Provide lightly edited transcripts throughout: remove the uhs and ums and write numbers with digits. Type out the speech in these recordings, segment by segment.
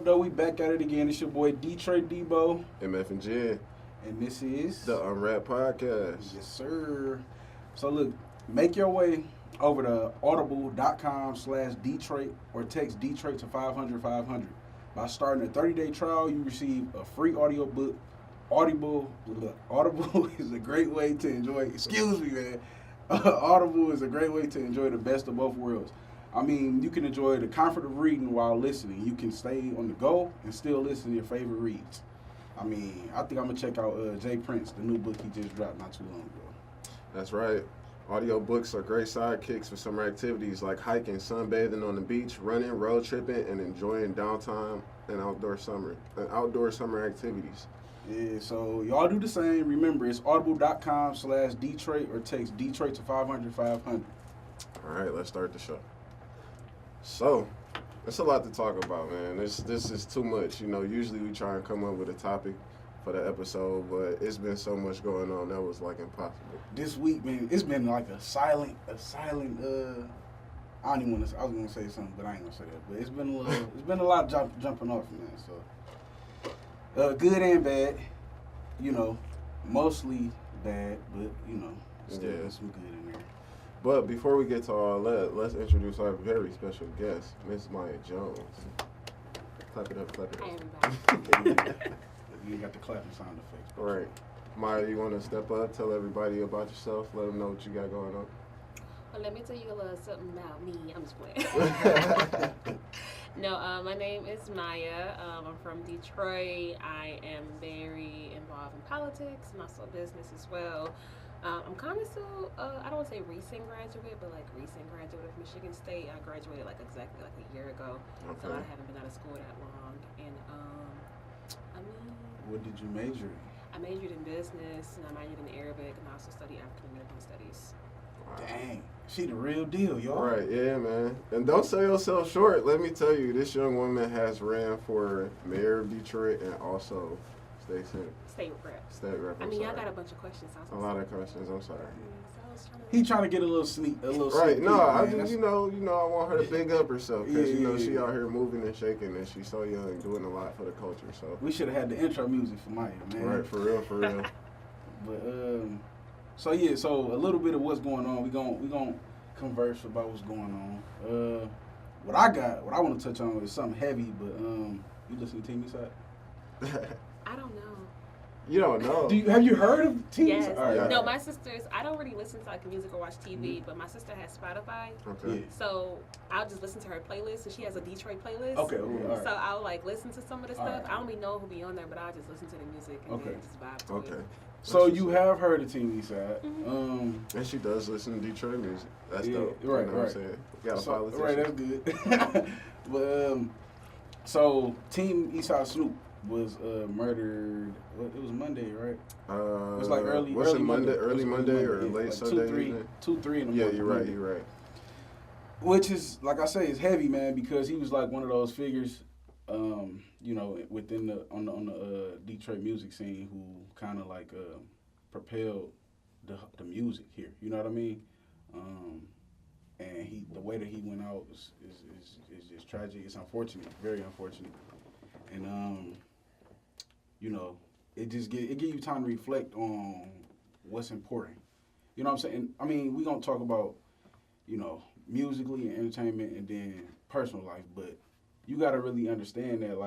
up, though? We back at it again. It's your boy Detroit Debo. MF and J. And this is... the Unwrapped Podcast. Yes, sir. So, look, make your way over to audible.com/Detroit or text Detroit to 500-500. By starting a 30-day trial, you receive a free audiobook. Audible is a great way to enjoy... Excuse me, man. Audible is a great way to enjoy the best of both worlds. I mean, you can enjoy the comfort of reading while listening. You can stay on the go and still listen to your favorite reads. I mean, I think I'm going to check out Jay Prince, the new book he just dropped not too long ago. That's right. Audiobooks are great sidekicks for summer activities like hiking, sunbathing on the beach, running, road tripping, and enjoying downtime and outdoor summer activities. Yeah, so y'all do the same. Remember, it's audible.com/Detroit or text Detroit to 500-500. All right, let's start the show. So, it's a lot to talk about, man. This is too much. You know, usually we try and come up with a topic for the episode, but it's been so much going on that was like impossible. This week, man, it's been like a silent. I don't even want to. I was gonna say something, but I ain't gonna say that. But it's been a lot jumping off, man. So, good and bad. You know, mostly bad, but you know, still there's some good in there. But before we get to all that, let's introduce our very special guest, Miss Myya Jones. Clap it up. Hi, everybody. You got the clapping sound effects. All right. Myya, you want to step up, tell everybody about yourself, let them know what you got going on? Well, let me tell you a little something about me. I'm just playing. No, my name is Myya. I'm from Detroit. I am very involved in politics and also business as well. I'm kind of still, I don't want to say recent graduate, but like recent graduate of Michigan State. I graduated exactly a year ago. Okay. So I haven't been out of school that long. And What did you major in? I majored in business and I majored in Arabic and I also studied African American studies. Wow. Dang, she the real deal, y'all. Right, yeah, man. And don't sell yourself short. Let me tell you, this young woman has ran for mayor of Detroit and also state rep. I mean, y'all got a bunch of questions. A lot of questions. I'm sorry. He trying to get a little sneak. Right. Sneak No, peek, I man. just, I want her to big up herself because Yeah. she out here moving and shaking and she's so young, doing a lot for the culture. So We should have had the intro music for Myya, man. right, for real. But so yeah, so a little bit of what's going on. We gon' converse about what's going on. What I want to touch on is something heavy, but you listen to TV Side? I don't know. You don't know. Have you heard of TV Yes. Side? All right. No, my sisters, I don't really listen to music or watch TV, but my sister has Spotify. Okay. Yeah. So I'll just listen to her playlist, and she has a Detroit playlist. Okay. All right. So I'll listen to some of the All stuff. right. I don't even know who be on there, but I'll just listen to the music and then just vibe to Okay. it. So you have heard of TV Side? Mm-hmm. And she does listen to Detroit music. That's dope. Right. You know what I'm saying? Got a politician. Right, that's good. But so Team Eastside Snoop was murdered. It was Monday, right? It was like early Monday, early Monday or yeah, late like Sunday? 2-3 in the Yeah, morning. you're right. Which is, like I say, is heavy, man, because he was like one of those figures, within on the Detroit music scene who kind of propelled the music here. You know what I mean? And the way that he went out is just tragic. It's unfortunate, very unfortunate. And it give you time to reflect on what's important. You know what I'm saying? I mean, we gonna talk about, musically and entertainment and then personal life, but you gotta really understand that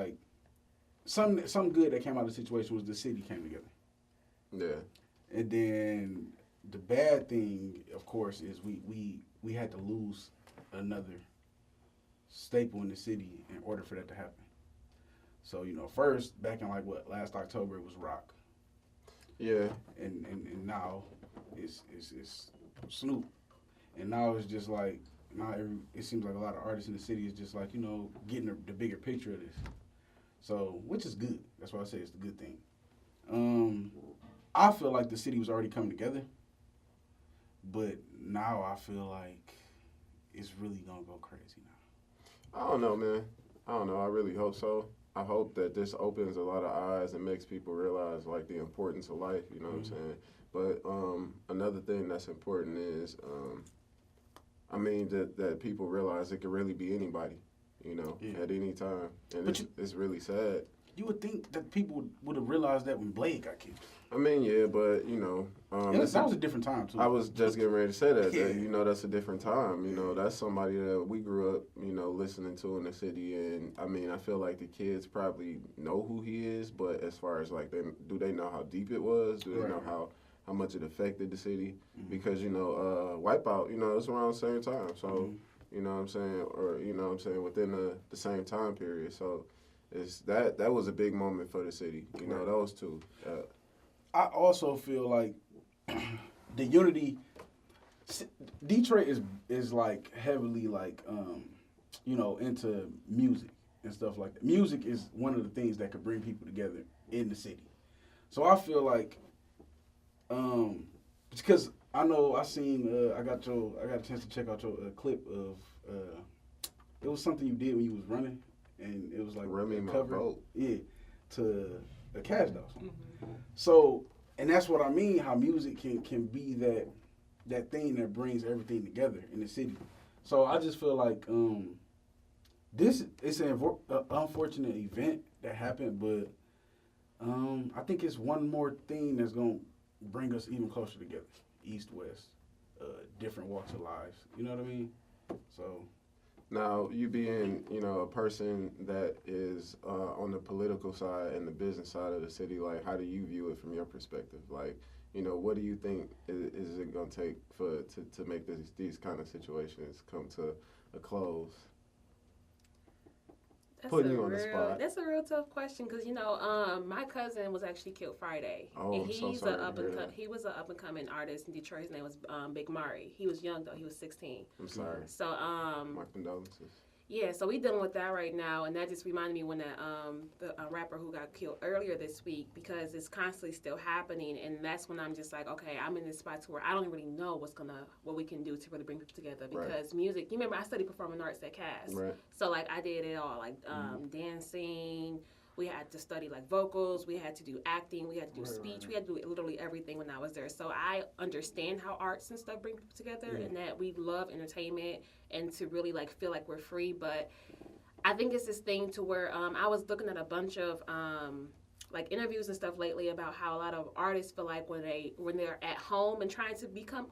some good that came out of the situation was the city came together. Yeah. And then the bad thing, of course, is we had to lose another staple in the city in order for that to happen. So, first, back in last October, it was rock. Yeah. And now it's Snoop. And now it's just it seems like a lot of artists in the city is just getting the bigger picture of this. So, which is good. That's why I say it's the good thing. I feel like the city was already coming together. But now I feel like it's really going to go crazy now. I don't know, man. I don't know. I really hope so. I hope that this opens a lot of eyes and makes people realize the importance of life, you know what I'm saying? But another thing that's important is, that people realize it could really be anybody. you know, Yeah. at any time. And But it's really sad. You would think that people would have realized that when Blade got killed. I mean, yeah, but, you know. That was a different time, too. I was just getting ready to say that, Yeah. that, you know, that's a different time. You know, that's somebody that we grew up, you know, listening to in the city. And, I mean, I feel like the kids probably know who he is, but as far as, like, do they know how deep it was? Do they know how much it affected the city? Mm-hmm. Because, you know, Wipeout, you know, it's around the same time. So, Mm-hmm. you know what I'm saying? Or, you know what I'm saying, within the same time period. So, that was a big moment for the city. You know, those two. I also feel like the unity. Detroit is like heavily like you know, into music and stuff like that. Music is one of the things that could bring people together in the city. So I feel like because I know I got a chance to check out your clip of it was something you did when you was running, and it was like Running a my cover, boat. yeah, to a Cash Doll song. Mm-hmm. So, and that's what I mean, how music can be that thing that brings everything together in the city. So I just feel like this it's an unfortunate event that happened, but I think it's one more thing that's gonna bring us even closer together, East, West, different walks of lives. You know what I mean? So. Now, you being, you know, a person that is on the political side and the business side of the city, like, how do you view it from your perspective? Like, you know, what do you think is it going to take to make these kind of situations come to a close? Putting you on the spot. That's a real tough question because, you know, my cousin was actually killed Friday. Oh, and I'm so sorry to hear that. He was an up and coming artist in Detroit. His name was Big Mari. He was young though. He was 16. I'm sorry. So My condolences. yeah, so we dealing with that right now, and that just reminded me when that the rapper who got killed earlier this week, because it's constantly still happening, and that's when I'm just like, okay, I'm in this spot to where I don't really know what we can do to really bring people together, because music. You remember I studied performing arts at Cass, Right. so like I did it all, like dancing. We had to study like vocals. We had to do acting. We had to do speech. We had to do literally everything when I was there. So I understand how arts and stuff bring people together, and that we love entertainment and to really like feel like we're free. But I think it's this thing to where I was looking at a bunch of like interviews and stuff lately about how a lot of artists feel like when they're at home and trying to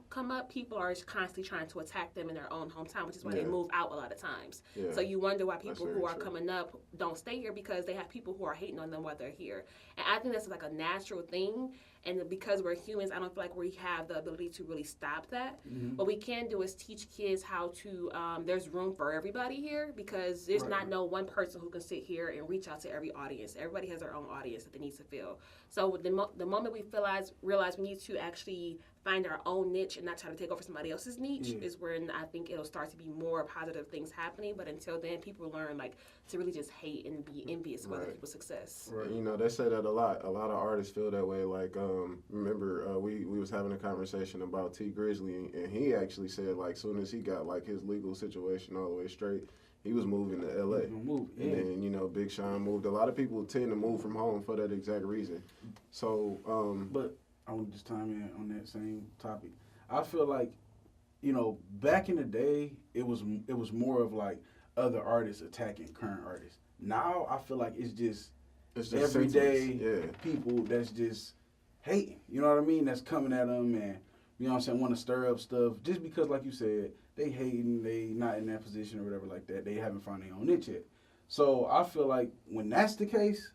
come up, people are constantly trying to attack them in their own hometown, which is why they move out a lot of times. Yeah. So you wonder why people who are true. coming up don't stay here, because they have people who are hating on them while they're here. And I think that's like a natural thing. And because we're humans, I don't feel like we have the ability to really stop that. Mm-hmm. What we can do is teach kids how to, there's room for everybody here, because there's not no one person who can sit here and reach out to every audience. Everybody has their own audience that they need to fill. So the moment we realize we need to actually find our own niche and not try to take over somebody else's niche is when I think it'll start to be more positive things happening. But until then, people learn like to really just hate and be envious of other people's success. Right. You know, they say that a lot. A lot of artists feel that way. Like, remember, we was having a conversation about T Grizzly, and he actually said, like, soon as he got, like, his legal situation all the way straight, he was moving to L.A. And then, you know, Big Sean moved. A lot of people tend to move from home for that exact reason. So, But I want to just chime in on that same topic. I feel like, you know, back in the day, it was more of like other artists attacking current artists. Now I feel like it's just everyday people that's just hating. You know what I mean? That's coming at them and, you know what I'm saying, want to stir up stuff just because, like you said, they hating, they not in that position or whatever like that. They haven't found their own niche yet. So I feel like when that's the case,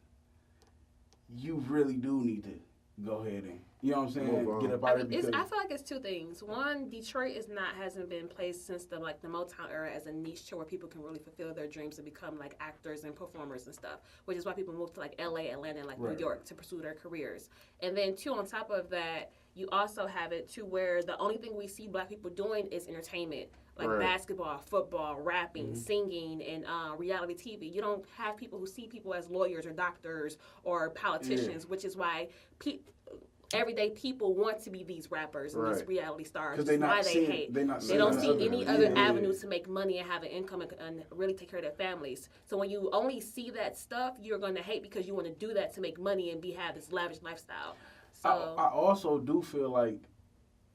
you really do need to go ahead and, you know what I'm saying, get up out of it. I feel like it's two things. One, Detroit hasn't been placed since the Motown era as a niche to where people can really fulfill their dreams and become like actors and performers and stuff, which is why people move to like LA, Atlanta, and like New York to pursue their careers. And then two, on top of that, you also have it to where the only thing we see black people doing is entertainment, like basketball, football, rapping, singing, and reality TV. You don't have people who see people as lawyers or doctors or politicians, which is why everyday people want to be these rappers and these reality stars. That's why they hate. They don't see any other avenue to make money and have an income and really take care of their families. So when you only see that stuff, you're going to hate because you want to do that to make money and have this lavish lifestyle. So I also do feel like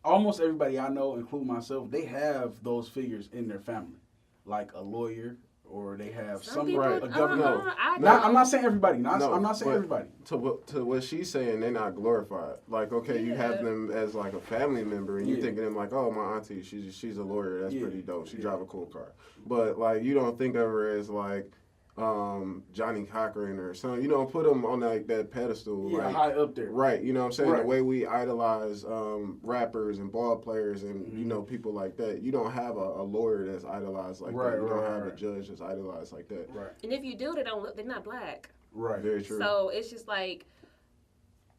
almost everybody I know, including myself, they have those figures in their family, like a lawyer or they have Some some people, a government. I'm not saying everybody. I'm not saying everybody. To what she's saying, they're not glorified. Like, okay, you have them as like a family member, and you think of them like, oh, my auntie, she's a lawyer. That's pretty dope. She drive a cool car. But like, you don't think of her as like Johnny Cochran or something. You don't put them on like that pedestal. Yeah, like, high up there. Right. You know what I'm saying? Right. The way we idolize rappers and ball players and you know people like that. You don't have a lawyer that's idolized like that. You don't have a judge that's idolized like that. Right. And if you do, they're not black. Right. Very true. So it's just like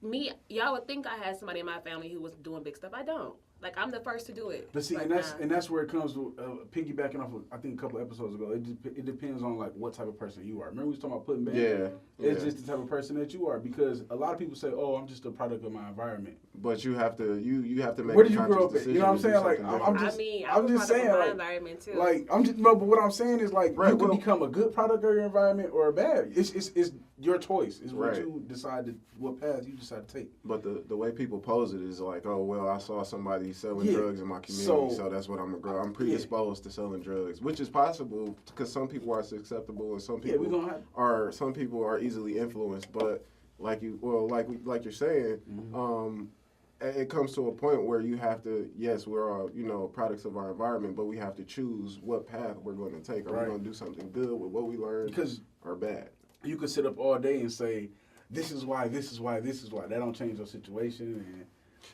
me. Y'all would think I had somebody in my family who was doing big stuff. I don't. Like, I'm the first to do it. But see, right and that's where it comes to piggybacking off of, I think a couple of episodes ago. It depends on like what type of person you are. Remember we was talking about putting back? Yeah. It's just the type of person that you are, because a lot of people say, "Oh, I'm just a product of my environment." But you have to make. Where did you grow up at? You know what I'm saying? Like I'm just saying, my like, environment too. Like but what I'm saying is like you can become a good product of your environment or a bad. It's your choice. It's what you decide what path you decide to take. But the way people pose it is like, oh well, I saw somebody selling drugs in my community, so that's what I'm gonna grow. I'm predisposed to selling drugs, which is possible because some people are susceptible and some people some people are easily influenced. But like you're saying, it comes to a point where you have to, yes, we're all, products of our environment, but we have to choose what path we're going to take. Are we going to do something good with what we learned or bad? You could sit up all day and say, this is why, this is why, this is why. That don't change your situation. And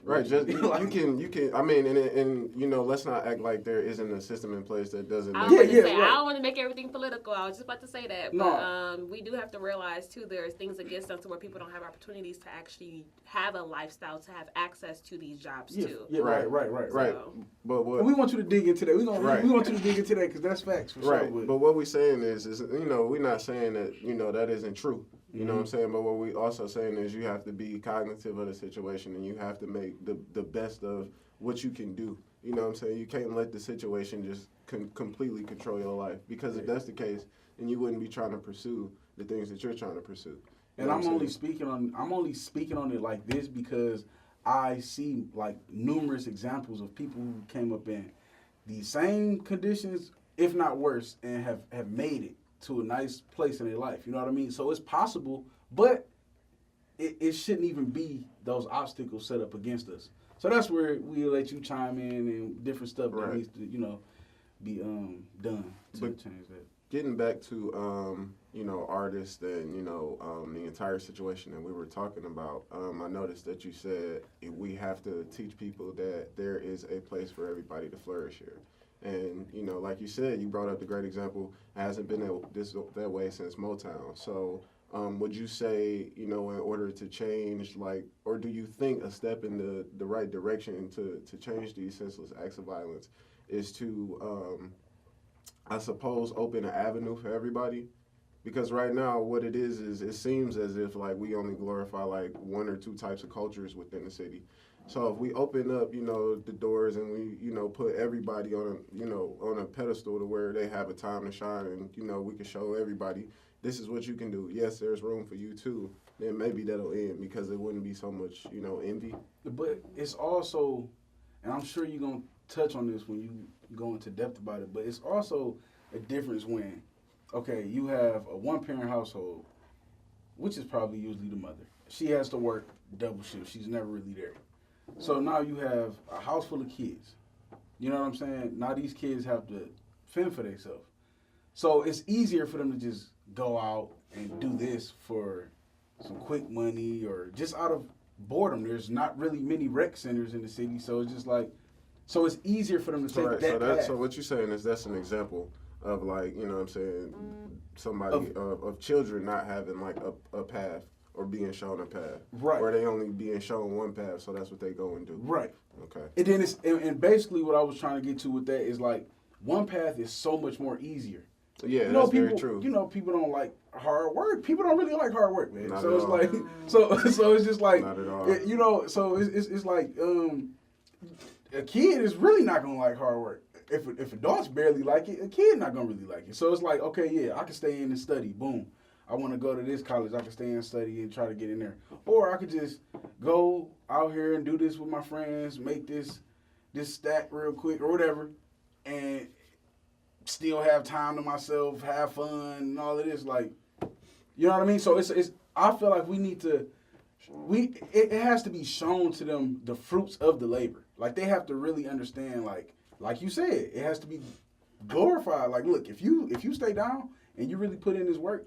right, just you can. I mean, and let's not act like there isn't a system in place that doesn't. I don't want to make everything political. I was just about to say that, but we do have to realize too, there's things against us where people don't have opportunities to actually have a lifestyle, to have access to these jobs too. Yeah, right. So. But we want you to dig into that. We want you to dig into that because that's facts for sure. But what we're saying is we're not saying that that isn't true. You know what I'm saying? But what we also saying is you have to be cognitive of the situation and you have to make the best of what you can do. You know what I'm saying? You can't let the situation just completely control your life, because if that's the case, then you wouldn't be trying to pursue the things that you're trying to pursue. And I'm only speaking on it like this because I see like numerous examples of people who came up in the same conditions, if not worse, and have made it to a nice place in their life. You know what I mean? So it's possible, but it shouldn't even be those obstacles set up against us. So that's where we let you chime in and different stuff that needs to, be done to change that. Getting back to artists and the entire situation that we were talking about, I noticed that you said we have to teach people that there is a place for everybody to flourish here. And, like you said, you brought up the great example, it hasn't been that way since Motown. So would you say, in order to change, or do you think a step in the right direction to change these senseless acts of violence is to, I suppose, open an avenue for everybody? Because right now what it is it seems as if we only glorify one or two types of cultures within the city. So if we open up, the doors and we, put everybody on a pedestal to where they have a time to shine, and we can show everybody this is what you can do. Yes, there's room for you too. Then maybe that'll end because there wouldn't be so much, envy. But it's also, and I'm sure you're gonna touch on this when you go into depth about it, but it's also a difference when, okay, you have a one-parent household, which is probably usually the mother. She has to work double shift. She's never really there. So now you have a house full of kids. You know what I'm saying? Now these kids have to fend for themselves. So it's easier for them to just go out and do this for some quick money or just out of boredom. There's not really many rec centers in the city, so it's just so it's easier for them to take that path. So what you're saying is that's an example of somebody of children not having a path. Or being shown a path, right? Or they only being shown one path, so that's what they go and do, right? Okay. And then and basically what I was trying to get to with that is one path is so much more easier. Yeah, that's very true. People don't like hard work. People don't really like hard work, man. Not so it's so it's just not at all. So it's a kid is really not gonna like hard work. If adults barely like it, a kid not gonna really like it. So it's okay, yeah, I can stay in and study. Boom. I want to go to this college. I can stay and study and try to get in there. Or I could just go out here and do this with my friends, make this stack real quick or whatever, and still have time to myself, have fun, and all of this. Like, you know what I mean? So it's. I feel like we need to. It has to be shown to them the fruits of the labor. Like they have to really understand. Like you said, it has to be glorified. Like, look, if you stay down and you really put in this work,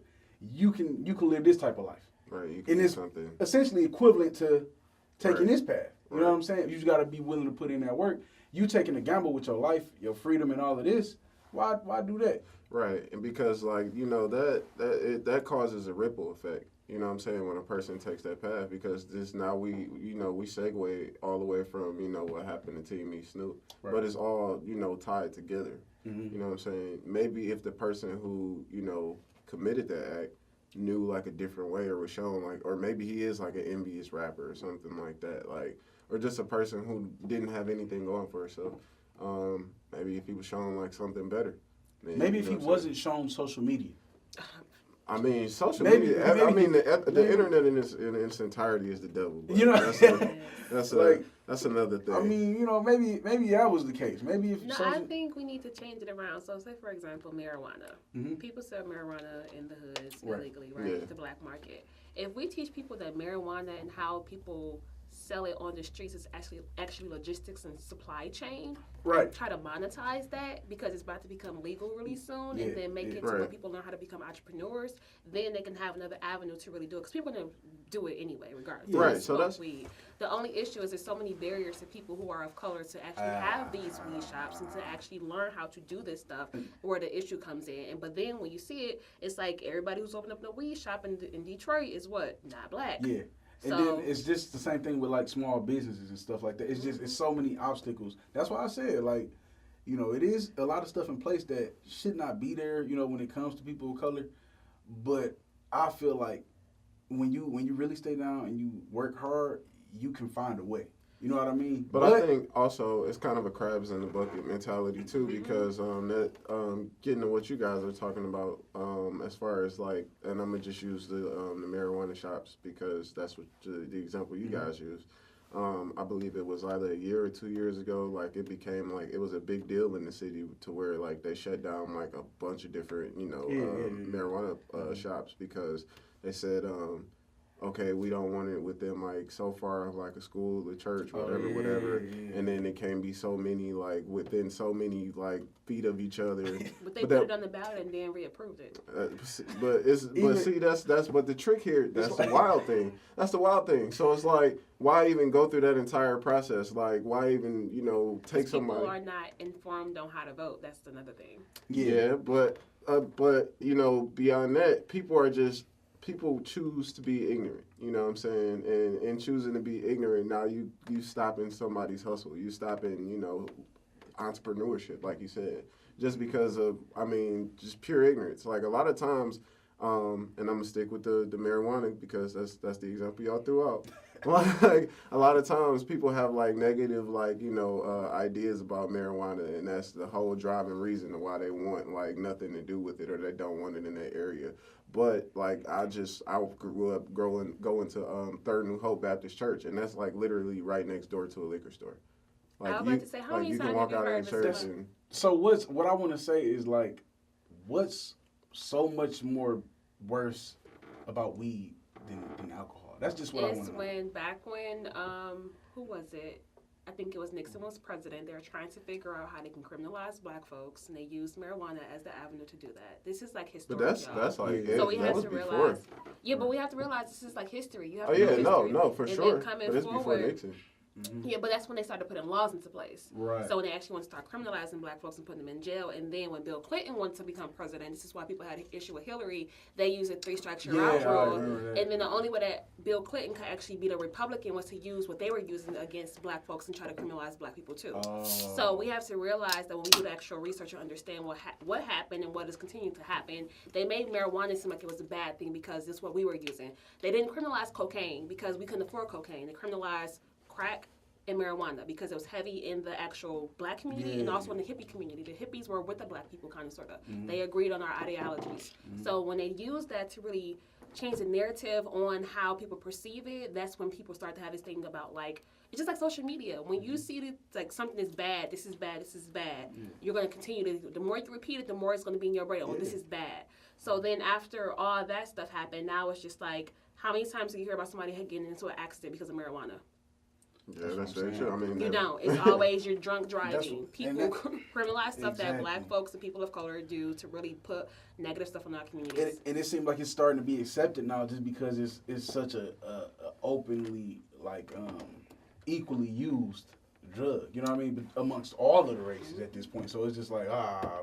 you can live this type of life. Right. You can and do it's something. essentially equivalent to taking this path. You know Right. what I'm saying? You just got to be willing to put in that work. You taking a gamble with your life, your freedom, and all of this. Why do that? Right, and because like that causes a ripple effect. You know what I'm saying, when a person takes that path, because this now we segue all the way from what happened to T.Me. Snoop, Right. but it's all tied together. Mm-hmm. You know what I'm saying? Maybe if the person who committed that act knew like a different way, or was shown like, or maybe he is like an envious rapper or something like that, like, or just a person who didn't have anything going for herself. Maybe if he was shown like something better. Then, Maybe if he wasn't shown social media. I mean, social Maybe- media. I maybe- mean, the maybe- internet in its entirety is the devil. But You know, that's another thing. I mean, maybe that was the case. Maybe if No, social, I think we need to change it around. So, say for example, marijuana. Mhm. People sell marijuana in the hoods Right. illegally, right? Yeah. The black market. If we teach people that marijuana and how people sell it on the streets is actually logistics and supply chain, right? try to monetize that because it's about to become legal really soon, Yeah, and then make yeah. it to where Right. people learn how to become entrepreneurs, then they can have another avenue to really do it. Because people are going to do it anyway, regardless. Yeah. They Right, so smoke that's- weed. The only issue is there's so many barriers to people who are of color to actually have these weed shops and to actually learn how to do this stuff, where the issue comes in. But then when you see it, it's like everybody who's opened up a weed shop in Detroit is what? Not black. Yeah. And So- then it's just the same thing with like small businesses and stuff like that. It's so many obstacles. That's why I said like, it is a lot of stuff in place that should not be there, when it comes to people of color. But I feel like when you really stay down and you work hard, you can find a way. You know what I mean? But I think also it's kind of a crabs in the bucket mentality too, because getting to what you guys are talking about, as far as like, and I'm gonna just use the marijuana shops because that's what the example you guys used. I believe it was either a year or 2 years ago, like it became like it was a big deal in the city to where like they shut down like a bunch of different marijuana shops because they said okay, we don't want it within like so far of like a school, a church, whatever. Yeah. And then it can be so many like within so many like feet of each other. But they put it on the ballot and then reapproved it. But the trick here, that's the wild thing. That's the wild thing. So it's like, why even go through that entire process? Like, why even take somebody? People are not informed on how to vote. That's another thing. Yeah, but beyond that, people choose to be ignorant, you know what I'm saying? And in choosing to be ignorant, now you stopping somebody's hustle. You stopping, entrepreneurship, like you said, just because of, just pure ignorance. Like a lot of times, and I'm gonna stick with the marijuana because that's the example y'all threw out. Like a lot of times people have like negative ideas about marijuana, and that's the whole driving reason why they want like nothing to do with it or they don't want it in that area. But like I grew up going to Third New Hope Baptist Church, and that's like literally right next door to a liquor store. Like I was about to say, how many you times can walk have you out heard of of the this church stuff? and So what I want to say is like, what's so much more worse about weed than alcohol? That's just what I want to know. Back when who was it? I think it was Nixon was president. They were trying to figure out how they can criminalize black folks, and they used marijuana as the avenue to do that. This is like historic. But that's like so we that have was to before. realize. Yeah, but we have to realize this is like history. You have Oh to know yeah, history. no, for And sure. then coming But it's before forward, Nixon. Mm-hmm. Yeah, but that's when they started putting laws into place. Right. So when they actually want to start criminalizing black folks and putting them in jail, and then when Bill Clinton wanted to become president, this is why people had an issue with Hillary. They used a 3 strikes you're out Yeah, I rule, remember that. and then the only way that Bill Clinton could actually beat a Republican was to use what they were using against black folks and try to criminalize black people too. So we have to realize that when we do the actual research and understand what happened and what is continuing to happen, they made marijuana seem like it was a bad thing because this is what we were using. They didn't criminalize cocaine because we couldn't afford cocaine. They criminalized crack and marijuana because it was heavy in the actual black community and also in the hippie community. The hippies were with the black people, kind of, sort of. They agreed on our ideologies. So when they used that to really change the narrative on how people perceive it, that's when people start to have this thing about like, it's just like social media. When you see that like something is bad, this is bad, this is bad, you're going to continue to, the more you repeat it, the more it's going to be in your brain, oh, this is bad. So then after all that stuff happened, now it's just like, how many times do you hear about somebody getting into an accident because of marijuana? Yeah, that's very true. I mean, you don't. It's always you're drunk driving. People criminalize stuff that black folks and people of color do to really put negative stuff on our communities. And it seems like it's starting to be accepted now, just because it's such a openly like equally used drug. You know what I mean? But amongst all of the races at this point, so it's just like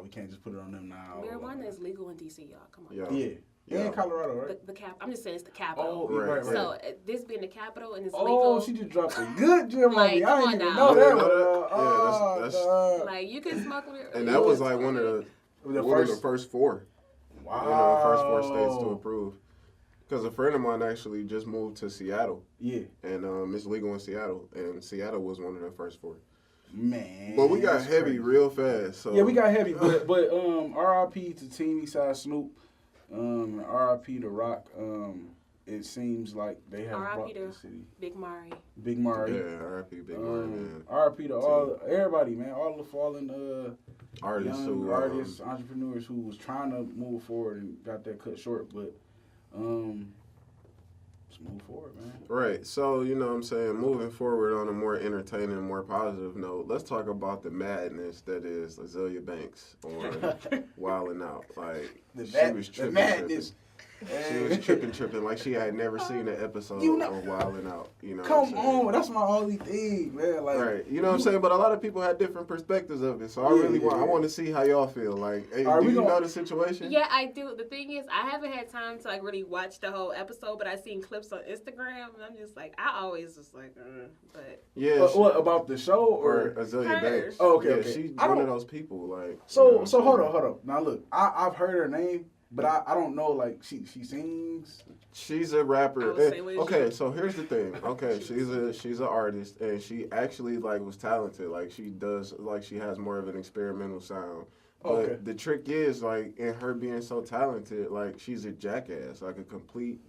we can't just put it on them now. Marijuana is legal in DC, y'all. Come on. Yeah. Yeah, in Colorado, right? The cap. I'm just saying it's the capital. Oh, right. So this being the capital and it's legal. legal. She just dropped a good gem like, on me. I didn't even know that. That's like you can smoke. And that was like one of the first four. Wow. One of the first 4 states to approve. Because a friend of mine actually just moved to Seattle. Yeah. And it's legal in Seattle. And Seattle was one of the first 4. Man. But we got heavy real fast. So. Yeah, we got heavy. But R.I.P. to Teeny Side Snoop. R.I.P. to Rock. It seems like they have brought the city. Big Mari. Yeah, R.I.P. Big Mari, man. R.I.P. to everybody, man. All the fallen artists, artists, entrepreneurs who was trying to move forward and got that cut short. But let's move forward, man. Right. So, you know what I'm saying, moving forward on a more entertaining, more positive note, let's talk about the madness that is Azealia Banks on Wildin' Out. Like, she was tripping. Madness. She was tripping like she had never seen an episode of Wildin' Out. You know, come on, that's my only thing, man. Like, right, you know what I'm saying. But a lot of people had different perspectives of it, so I want to see how y'all feel. Like, hey, do you know the situation? Yeah, I do. The thing is, I haven't had time to like really watch the whole episode, but I've seen clips on Instagram, and I'm just like, I always just like, but yeah. What about the show or Azealia Banks? Oh, okay, yeah, okay. She's one of those people. Like, so hold on. Now look, I've heard her name. But I don't know, like, she sings. She's a rapper. Okay, so here's the thing. Okay, she's an artist, and she actually, like, was talented. Like, she has more of an experimental sound. But the trick is, like, in her being so talented, like, she's a jackass, like a complete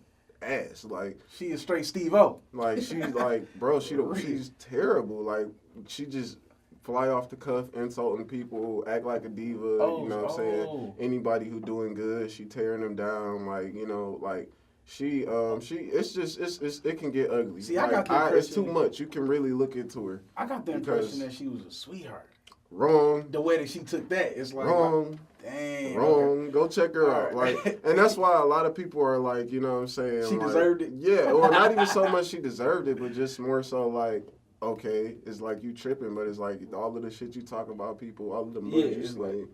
ass. Like, she is straight Steve-O. Like, she's like, bro, she's terrible. Like, she just fly off the cuff, insulting people, act like a diva, you know what I'm saying? Anybody who doing good, she tearing them down, like, you know, like, it can get ugly. See, like, I got the impression. It's too much. You can really look into her. I got the impression that she was a sweetheart. Wrong. The way that she took that, it's like, wrong. Dang. Wrong. Okay. Go check her out. Like, and that's why a lot of people are like, you know what I'm saying? She like, deserved it. Yeah, or not even so much she deserved it, but just more so like, okay, it's like you tripping, but it's like all of the shit you talk about people, all of the money you slay,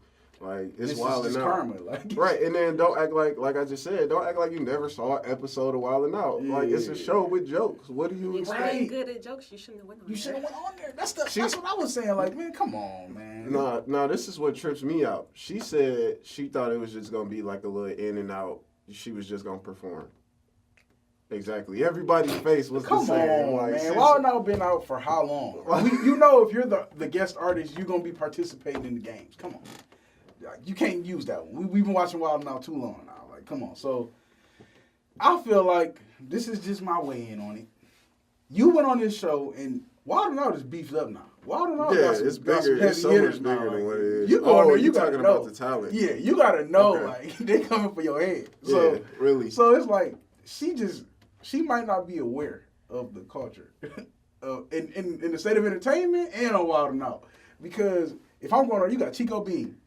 like it's Wildin' Out. Karma, like. Right, and then don't act like I just said, don't act like you never saw an episode of Wildin' Out. Yeah. Like, it's a show with jokes. What do you expect? If you're good at jokes, you shouldn't have went on there. You should have went on there. That's what I was saying. Like, man, come on, man. Nah, this is what trips me out. She said she thought it was just gonna be like a little in and out. She was just gonna perform. Exactly. Everybody's face was the same. Like, man. Wildin' Out been out for how long? You know, if you're the guest artist, you're going to be participating in the games. Come on. Like, you can't use that one. We've been watching Wildin' Out too long now. Like, come on. So, I feel like this is just my way in on it. You went on this show, and Wildin' Out is beefed up now. Wildin' Out it's bigger. It's so much bigger than what it is. You go there, you talking about the talent. Yeah, you got to know, like, they coming for your head. So, yeah, really. So, it's like, she might not be aware of the culture in the state of entertainment and on Wildin' Out. Because if I'm going on, you got Chico Bean.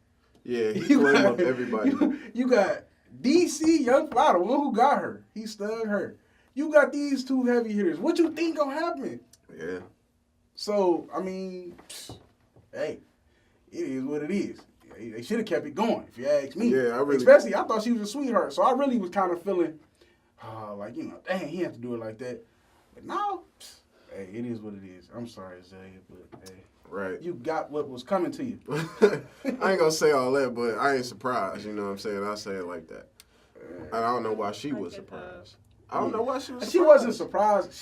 Yeah, he flame up everybody. You got DC Young Fly, the one who got her. He stunned her. You got these two heavy hitters. What you think gonna happen? Yeah. So, I mean, hey, it is what it is. They should have kept it going, if you ask me. Yeah, Especially, I thought she was a sweetheart. So I really was kind of feeling, like, you know, dang, he had to do it like that. But now, hey, it is what it is. I'm sorry, Azealia, but hey. Right. You got what was coming to you. I ain't gonna say all that, but I ain't surprised, you know what I'm saying? I say it like that. And I don't know why she was surprised. I don't know why she was surprised. She wasn't surprised.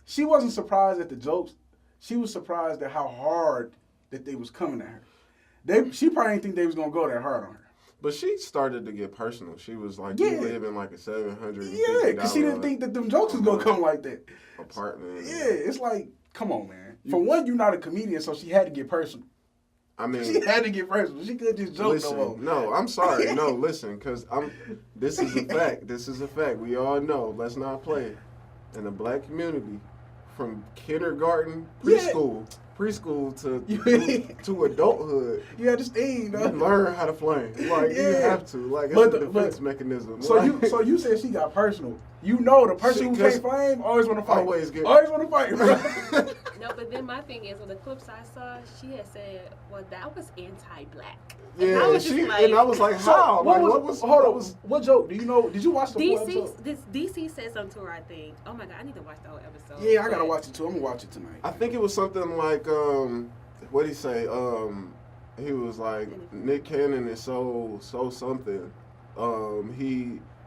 She wasn't surprised at the jokes. She was surprised at how hard that they was coming at her. She probably didn't think they was gonna go that hard on her. But she started to get personal. She was like, Yeah. you live in like a $750 Yeah, because she didn't think that them jokes was going to come like that. apartment. Yeah, it's like, come on, man. For one, you're not a comedian, so she had to get personal. I mean, She had to get personal. She couldn't just joke listen, no more. no, I'm sorry. No, listen, because this is a fact. This is a fact. We all know. Let's not play. In the black community, from kindergarten, preschool to adulthood, You understand, you though. learn how to flame. Like you Yeah. have to. Like it's But a defense mechanism. So like, you said she got personal. You know the person who can't flame always want to fight. Always want to fight, bro. No, but then my thing is, on the clips I saw, she had said, well, that was anti-black. yeah, I was just and I was like, how? What joke? Do you know? Did you watch the full episode? DC said something to her, I think. Oh my God, I need to watch the whole episode. Yeah, I gotta watch it too. I'm gonna watch it tonight. I think it was something like, what'd he say? He was like, Nick Cannon is so something.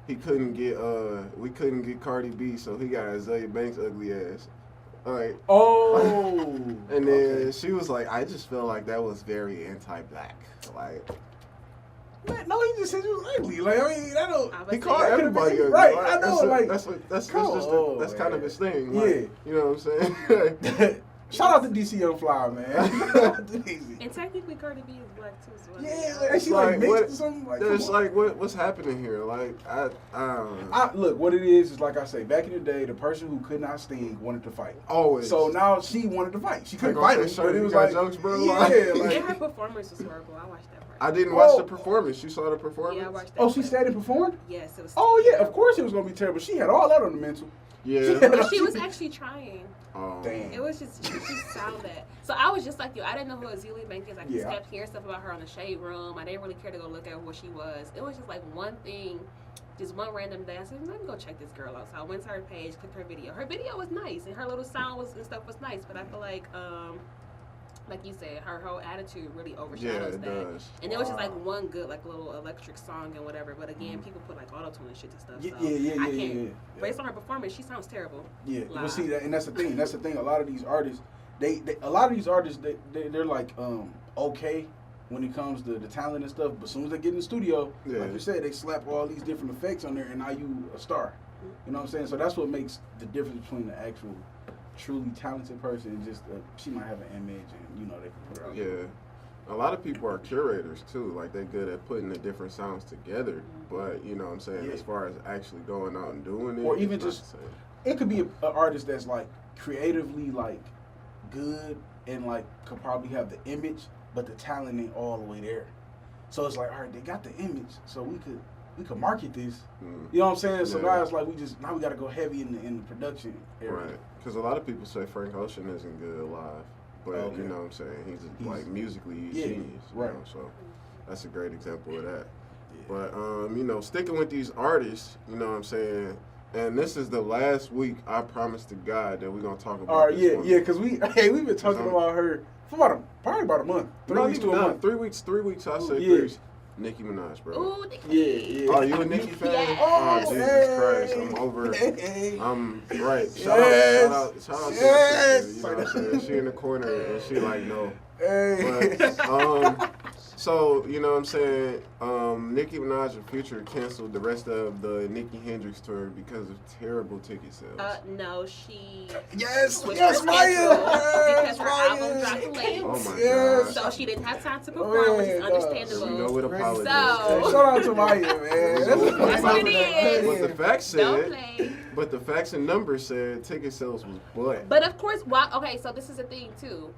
He couldn't get, we couldn't get Cardi B, so he got Azalea Banks' ugly ass. All right. Oh. And then she was like, I just felt like that was very anti-black. Like, Man, no, he just said you was ugly. Like, I mean, that don't. he called everybody ugly. Right, Like, I know. that's come kind on, of his thing. Yeah. Like, you know what I'm saying? Shout out to DC Young Fly, man. Shout out to DC. And technically, Cardi B is black too. So Yeah, It's like, she like like, mixed what- or something. Like, It's come on. like, what's happening here? Like, I don't know. Look, what it is like I say, back in the day, the person who could not sting wanted to fight. Always. So now she wanted to fight. She couldn't Like, fight okay, him, sure, but it you was got like, jokes, bro? yeah, And like, her performance was horrible. I watched that part. I didn't watch Oh. the performance. You saw the performance? Yeah, I watched that. oh, she part. stayed and performed? Yes, it was. Oh, yeah, of course it was going to be terrible. She had all that on the mental. Yeah. But she was actually trying. Oh. Damn. It was just, she just sound that. So I was just like you. I didn't know who Azalea Banks is. I just Yeah. kept hearing stuff about her on the Shade Room. I didn't really care to go look at what she was. It was just like one thing, just one random day. I said, let me go check this girl out. So I went to her page, clicked her video. Her video was nice, and her little sound and stuff was nice. But I feel like you said, her whole attitude really overshadows it that. does. And it was just like one good, like little electric song and whatever. But again, people put like auto tune and shit to stuff. So I can't. Yeah. Based on her performance, she sounds terrible. Yeah, Live. but see that, and that's the thing. That's the thing. A lot of these artists, they're like okay when it comes to the talent and stuff. But as soon as they get in the studio, Yeah. like you said, they slap all these different effects on there, and now you a star. You know what I'm saying? So that's what makes the difference between the actual, truly talented person and just she might have an image, and you know they can put her out. Yeah. A lot of people are curators too. Like they're good at putting the different sounds together. But you know what I'm saying, Yeah. as far as actually going out and doing it, Or even it's not just- the same. It could be an artist that's like creatively like good and like could probably have the image, but the talent ain't all the way there. So it's like, all right, they got the image, so we could market this. Mm. You know what I'm saying? So Yeah. now it's like now we got to go heavy in the production area. Right. Because a lot of people say Frank Ocean isn't good live. But Okay. you know what I'm saying? He's like musically yeah, genius. right. You know? So that's a great example of that. Yeah. But you know, sticking with these artists, you know what I'm saying? And this is the last week I promise to God that we're gonna talk about. All right, this yeah, woman. yeah, because we've been talking about her for probably about a month, 3 Not weeks to even a that. month. 3 weeks. 3 weeks. I Ooh, say yeah. 3 weeks. Nicki Minaj, bro. Ooh, Yeah. Oh, you a Nicki fan? Yeah. Oh, Oh, Jesus Christ! hey. I'm over. Hey. I'm right. Yes. Shout out to her Yes. sister, you know what I'm saying? She in the corner and she like no. Hey. But, so, you know what I'm saying, Nicki Minaj and Future canceled the rest of the Nicki Hendrix tour because of terrible ticket sales. No, she Yes, was yes, canceled Myya. because her album dropped late. Oh my Yes. God. So she didn't have time to perform, which is Oh, understandable. We know what apologies. Hey, So- shout out to Myya, man. That's what it is. But the facts Don't said, play. but the facts and numbers said ticket sales was butt. But of course, why? Okay, so this is the thing too.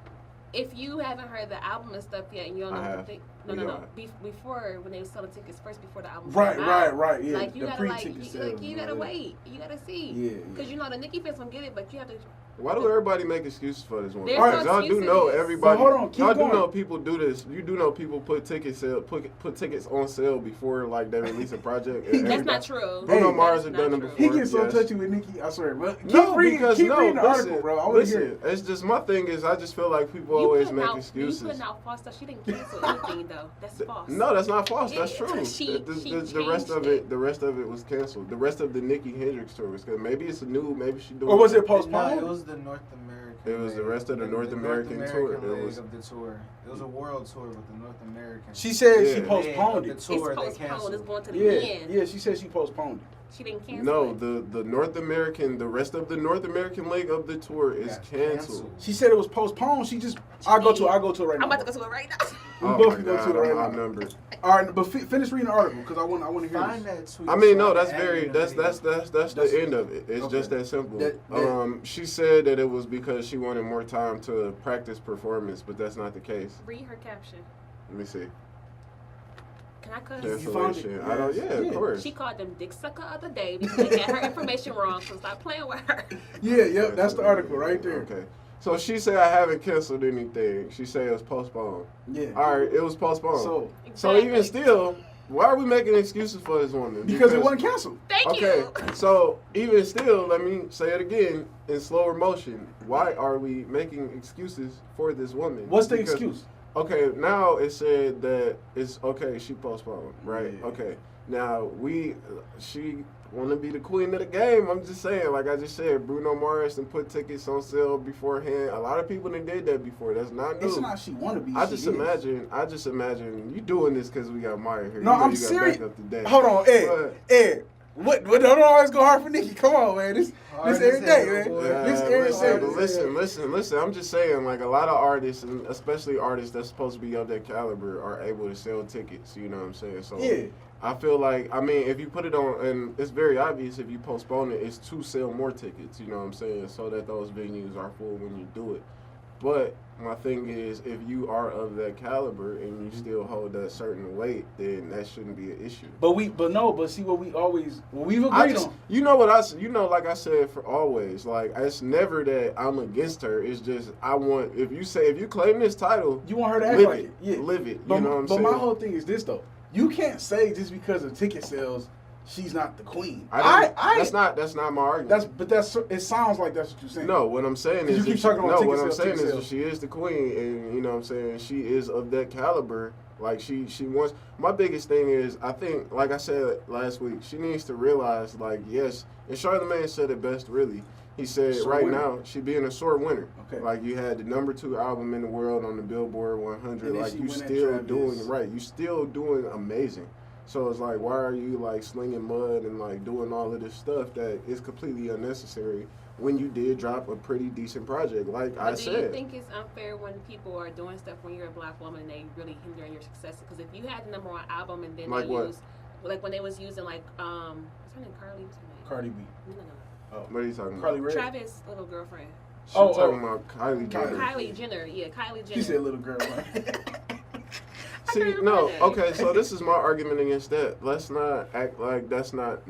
If you haven't heard the album and stuff yet, and you don't know I what have. to think, We no. are. Before when they were selling tickets first, before the album Right, came out, right, yeah. Like you The gotta pre-ticket sales, you gotta yeah. wait, you gotta see, Yeah, because you know the Nicki fans don't get it, but you have to. Why do everybody make excuses for this one? There's Because no y'all do know excuses. everybody. So hold on, keep y'all going. do know people do this. You do know people put tickets on sale before like they release a project. And That's everybody- not true. Bruno Mars That's has not done them true. before. He gets so yes. touchy with Nicki, I swear. But keep No, reading, because keep no, reading the listen, article, bro. I want to hear listen. it. It's just my thing is I just feel like people You always putting make out, excuses. You putting out false stuff. She didn't cancel anything though. That's false. No, that's not false. That's Yeah, true. she The rest of changed it, the rest of it was canceled. The rest of the Nicki Hendrix tour was good. Maybe it's a new. Maybe she doing. Or was it No, postponed? it was the North American It was the rest of the North American tour. It leg was of the tour. It was a world tour with the North American. She said Yeah. she postponed The it. tour It's they postponed. canceled. It's going to the Yeah, end. yeah. She said she postponed it. She didn't cancel no, it. the North American, the rest of the North American leg of the tour is Got canceled. She said it was postponed. She just. I'll go to it right I'm now. about to go to it right now. We Oh both my can go God, to it right I'm now. outnumbered. All right, but finish reading the article because I want to hear Find this. that tweet. I mean, so no, I that's can add very it in the that's video. that's the end of it. It's Okay. just that simple. That- She said that it was because she wanted more time to practice performance, but that's not the case. Read her caption. Let me see. Can I cuss? You found it? Cancellation. I don't. Yeah, Yeah. of course. She called them dick sucker of the day because they got her information wrong, so stop playing with her. Yeah, yep. That's the article right there. Okay. So she said I haven't canceled anything. She said it was postponed. Yeah. All right, it was postponed. So So even still, why are we making excuses for this woman? because it wasn't canceled. Thank Okay, you. so even still, let me say it again in slower motion. Why are we making excuses for this woman? What's the Because- excuse? Okay, now it said that it's okay. She postponed, right? Yeah. Okay, now she want to be the queen of the game. I'm just saying, like I just said, Bruno Mars and put tickets on sale beforehand. A lot of people done did that before. That's not new. It's not she want to be. I she just is. imagine you doing this because we got Myya here. No, You know I'm you got serious. backup today. Hold on, Ed. But- Ed. What? Don't always go hard for Nicki. Come on, man. This Hard every as day, hell, man. boy. This Yeah, every day. listen. I'm just saying, like a lot of artists, and especially artists that's supposed to be of that caliber, are able to sell tickets. You know what I'm saying? So Yeah. I feel like, I mean, if you put it on, and it's very obvious if you postpone it, it's to sell more tickets. You know what I'm saying? So that those venues are full when you do it. But my thing is, if you are of that caliber and you still hold that certain weight, then that shouldn't be an issue. But see what we've agreed on. You know, like I said, for always, like it's never that I'm against her. It's just if you claim this title, You want her to act live like it, it. Yeah. live it. But, You know what I'm but saying? my whole thing is this though. You can't say just because of ticket sales, she's not the queen. That's not my argument. It sounds like that's what you're saying. No, what I'm saying You is, keep if talking about ticket what I'm sales, saying ticket is sales. that she is the queen, and you know what I'm saying, she is of that caliber. Like she wants. My biggest thing is, I think, like I said last week, she needs to realize, like, yes, and Charlamagne said it best, really. He said Sore right winner. now she being a sore winner. Okay. Like you had the #2 album in the world on the Billboard 100. And then Like she you went at still Travis. doing right. You still doing amazing. So it's like, why are you like slinging mud and like doing all of this stuff that is completely unnecessary when you did drop a pretty decent project? Like I But do you said, think it's unfair when people are doing stuff when you're a black woman and they really hinder your success? Because if you had the #1 album and then Like they what? used, like when they was using like what's her name, Carly? What's her name? Cardi B. No. what are you talking Carly about? Rae. Travis' little girlfriend. She Oh, talking about Kylie Jenner. Kylie Jenner. Yeah, Kylie Jenner. She said little girl. See, I no, remember that. okay, so this is my argument against that. Let's not act like that's not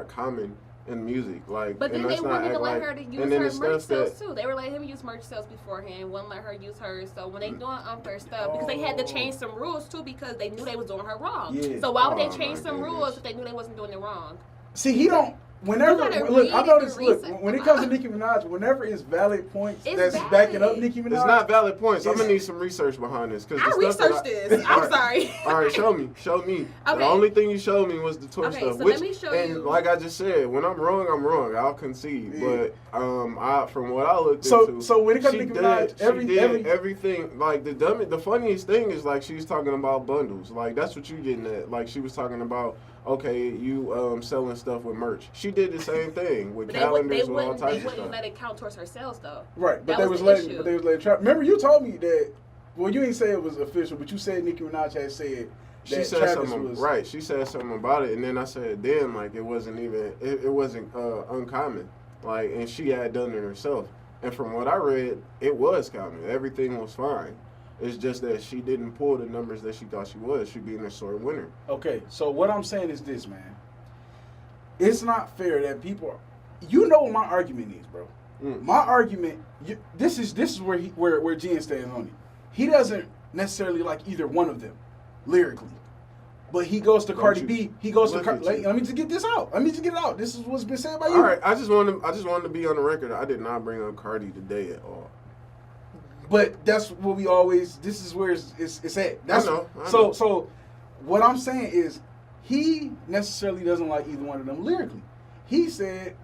common in music. Like, But then and they let's not wouldn't act even let like, her to use and then her the merch stuff sales that too. They were letting him use merch sales beforehand, wouldn't let her use hers. So when they doing unfair stuff, because they had to change some rules too, because they knew they was doing her wrong. Yeah. So why would Oh, they change my some goodness. rules if they knew they wasn't doing it wrong? See, he don't. Whenever You gotta look, I read noticed. and Look, research. when it comes to Nicki Minaj, whenever it's valid points It's that's valid. backing up Nicki Minaj, it's not valid points. I'm It's- gonna need some research behind this because I researched this. I'm sorry. All right, show me. Okay. The only thing you showed me was the tour Okay, stuff. so which, let me show and you- like I just said, when I'm wrong. I'll concede. Yeah. But from what I looked So- into, so when it comes to she Nicki did- Minaj, she did every- everything. Like the funniest thing is like she's talking about bundles. Like that's what you getting at. Like she was talking about. Okay, you selling stuff with merch. She did the same thing with But they, would, calendars they with all wouldn't. types They of wouldn't stuff. let it count towards her sales though. right? But That they was was the letting. issue. But they was letting. Remember, you told me that. Well, you didn't say it was official, but you said Nicki Minaj had said She that said Travis something was right. She said something about it, and then I said, "Then like it wasn't even it wasn't uncommon. Like, and she had done it herself. And from what I read, it was common. Everything was fine. It's just that she didn't pull the numbers that she thought she was. She being a sore winner. Okay, so what I'm saying is this, man. It's not fair that people. You know what my argument is, bro. My argument. This is where where Jen stands on it. He doesn't necessarily like either one of them, lyrically, but he goes to Don't Cardi you B. He goes to look Cardi. at you. Let me just get this out. Let me just get it out. This is what's been said by you. All right, I just wanted to be on the record. I did not bring up Cardi today at all. But that's what we always. This is where it's at. That's I know. So what I'm saying is he necessarily doesn't like either one of them lyrically. He said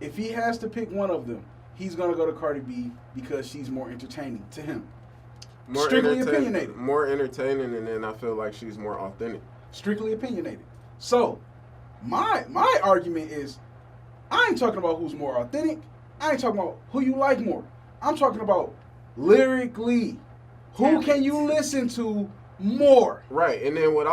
if he has to pick one of them, he's gonna go to Cardi B because she's more entertaining to him. More Strictly opinionated. More entertaining, and then I feel like she's more authentic. Strictly opinionated. So, my argument is, I ain't talking about who's more authentic. I ain't talking about who you like more. I'm talking about lyrically. Who can you listen to more? Right, and then what do